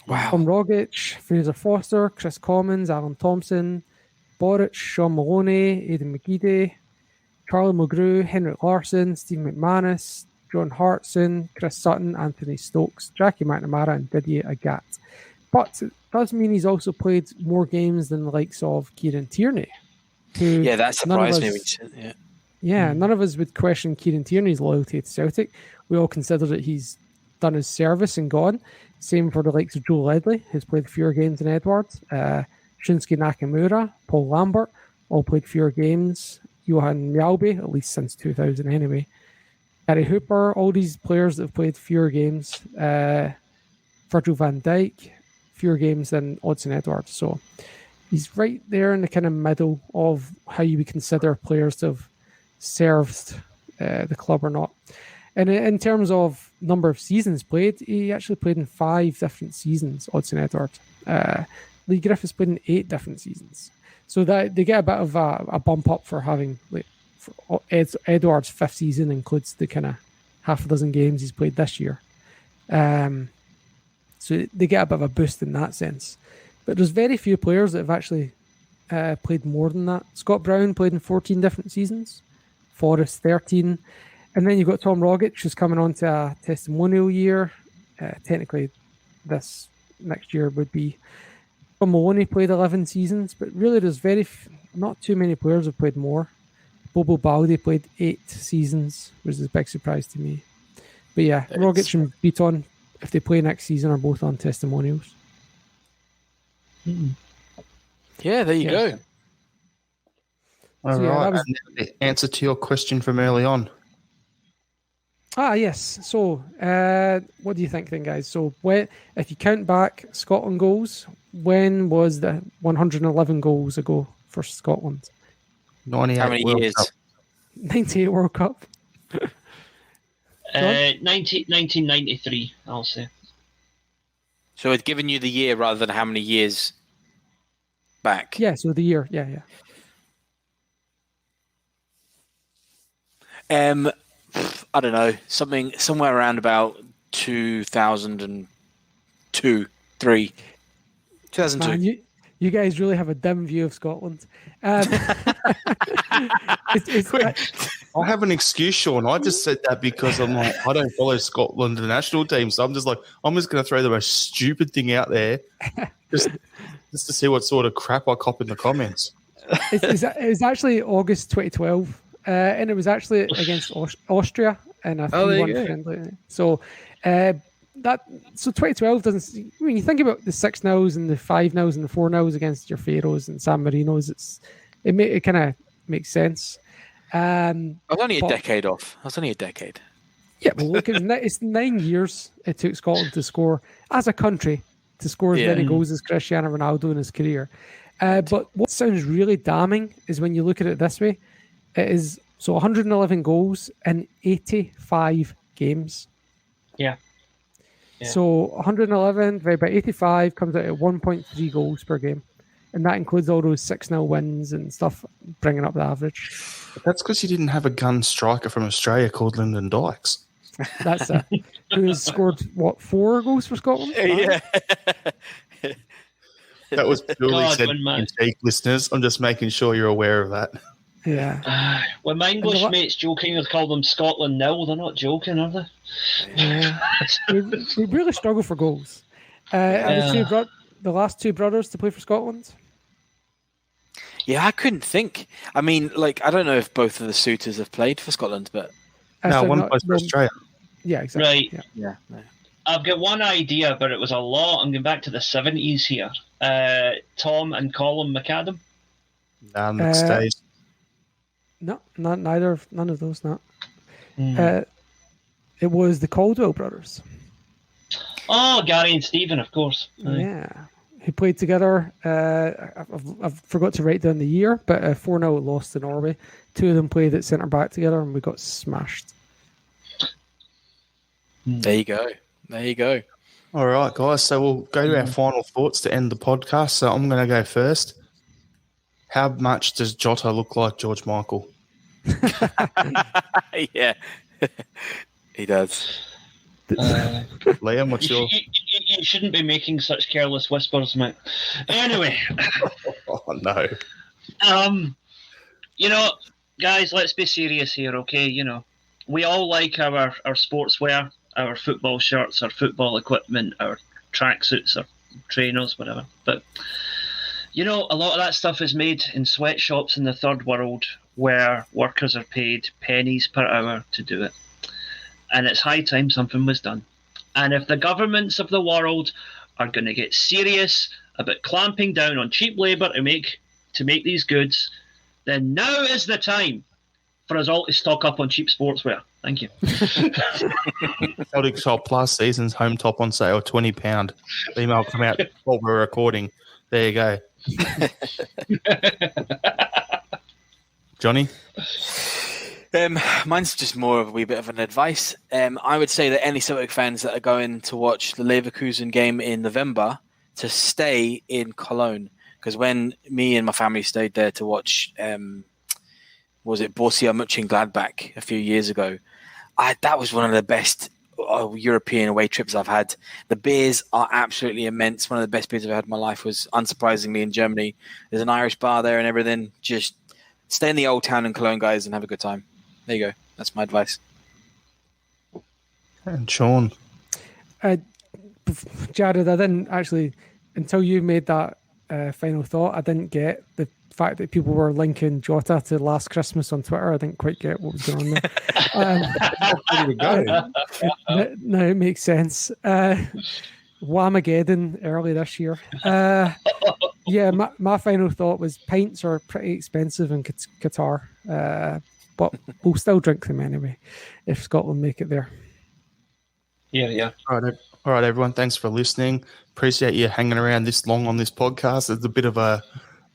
Wow. Tom Rogic, Fraser Foster, Chris Commons, Alan Thompson, Boric, Sean Maloney, Aidan McGeady, Charlie Mulgrew, Henrik Larsson, Steve McManus, John Hartson, Chris Sutton, Anthony Stokes, Jackie McNamara, and Didier Agat. But it does mean he's also played more games than the likes of Kieran Tierney. Who Yeah, that surprised me. none of us would question Kieran Tierney's loyalty to Celtic. We all consider that he's done his service and gone. Same for the likes of Joe Ledley, who's played fewer games than Edwards. Shinsuke Nakamura, Paul Lambert, all played fewer games. Johan Mjalby, at least since 2000 anyway. Gary Hooper, all these players that have played fewer games. Virgil van Dijk, fewer games than Odsonne Edwards. So he's right there in the kind of middle of how you would consider players to have served the club or not. And in terms of number of seasons played, he actually played in 5 different seasons, Odsonne Edwards. Lee Griffiths played in 8 different seasons. So that they get a bit of a bump up for having Edwards' 5th season includes the kind of half a dozen games he's played this year. So they get a bit of a boost in that sense. But there's very few players that have actually played more than that. Scott Brown played in 14 different seasons. Forrest 13. And then you've got Tom Rogic, who's coming on to a testimonial year. Technically, this next year would be. Tom Maloney played 11 seasons, but really there's not too many players have played more. Bobo Baldi played 8 seasons, which is a big surprise to me. But yeah, Rogic and Beaton, if they play next season, are both on testimonials. Yeah, there you go. All right. And the answer to your question from early on. Yes. So, what do you think then, guys? So, if you count back Scotland goals, when was the 111 goals ago for Scotland? 98 How many World years? Cup. 98 World Cup. 1993, I'll say. So it's given you the year rather than how many years back. Yeah, so the year. Yeah. I don't know, somewhere around about 2002, 3. 2002. Man, you guys really have a dim view of Scotland. I have an excuse, Sean. I just said that because I'm like, I don't follow Scotland, the national team. So I'm just going to throw the most stupid thing out there just to see what sort of crap I cop in the comments. It was actually August 2012, and it was actually against Austria in a 3-1 friendly. So, so 2012 doesn't. When you think about the 6-0s and the 5-0s and the 4-0s against your Faroes and San Marinos, it kind of makes sense. I was only a decade off. Yeah, but look, it's 9 years it took Scotland to score as a country to score as many goals as Cristiano Ronaldo in his career. But what sounds really damning is when you look at it this way. It is 111 goals in 85 games. Yeah. So 111 divided by 85 comes out at 1.3 goals per game. And that includes all those 6-0 wins and stuff, bringing up the average. But that's because you didn't have a gun striker from Australia called Lyndon Dykes. That's it. Who has scored, 4 goals for Scotland? Yeah. That was purely said in take, listeners. I'm just making sure you're aware of that. Yeah. When my English mates joking would call them Scotland nil, they're not joking, are they? Yeah. we really struggle for goals. Are the last two brothers to play for Scotland? Yeah, I couldn't think. I mean, like, I don't know if both of the suitors have played for Scotland, but No, one plays for Australia. Yeah, exactly. Right. yeah. I've got one idea, but it was a lot. I'm going back to the 70s here. Tom and Colin McAdam. Stays. No, none of those. Not. It was the Caldwell brothers. Oh, Gary and Stephen, of course. Yeah, who played together. I've forgot to write down the year, but 4-0 lost to Norway. Two of them played at centre back together, and we got smashed. There you go. All right, guys. So we'll go to our final thoughts to end the podcast. So I'm going to go first. How much does Jota look like George Michael? Yeah, he does. Liam, what's your... You shouldn't be making such careless whispers, mate. Anyway. Oh, no. Guys, let's be serious here, okay? We all like our sportswear, our football shirts, our football equipment, our tracksuits, our trainers, whatever. But, a lot of that stuff is made in sweatshops in the third world where workers are paid pennies per hour to do it. And it's high time something was done. And if the governments of the world are going to get serious about clamping down on cheap labour to make these goods, then now is the time for us all to stock up on cheap sportswear. Thank you. Celtic Shop Plus season's home top on sale, £20. The email come out while we're recording. There you go. Johnny? Mine's just more of a wee bit of an advice. I would say that any Celtic fans that are going to watch the Leverkusen game in November to stay in Cologne, because when me and my family stayed there to watch, was it Borussia Mönchengladbach a few years ago? That was one of the best European away trips I've had. The beers are absolutely immense. One of the best beers I've had in my life was, unsurprisingly, in Germany. There's an Irish bar there and everything. Just stay in the old town in Cologne, guys, and have a good time. There you go. That's my advice. And Sean? Jarrod, I didn't actually, until you made that final thought, I didn't get the fact that people were linking Jota to Last Christmas on Twitter. I didn't quite get what was going on there. No, it makes sense. Whamageddon early this year. Yeah, my final thought was pints are pretty expensive in Qatar, but we'll still drink them anyway if Scotland make it there. Yeah. All right, everyone. Thanks for listening. Appreciate you hanging around this long on this podcast. It's a bit of a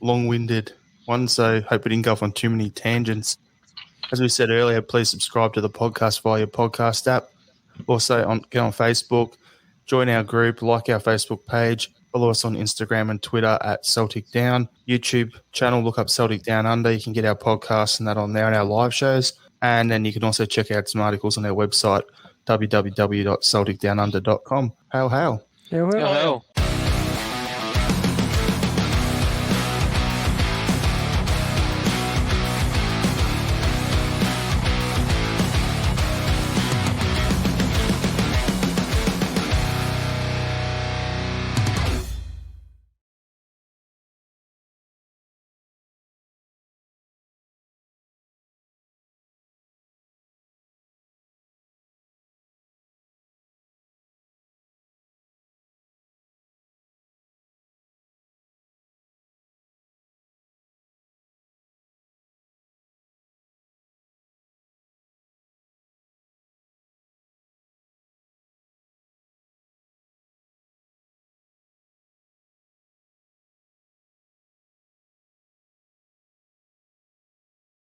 long-winded one, so hope we didn't go off on too many tangents. As we said earlier, please subscribe to the podcast via your podcast app. Also, get on Facebook, join our group, like our Facebook page, follow us on Instagram and Twitter at Celtic Down. YouTube channel, look up Celtic Down Under. You can get our podcasts and that on there and our live shows. And then you can also check out some articles on our website, www.celticdownunder.com. Hail, hail. Hail, hail. Hail.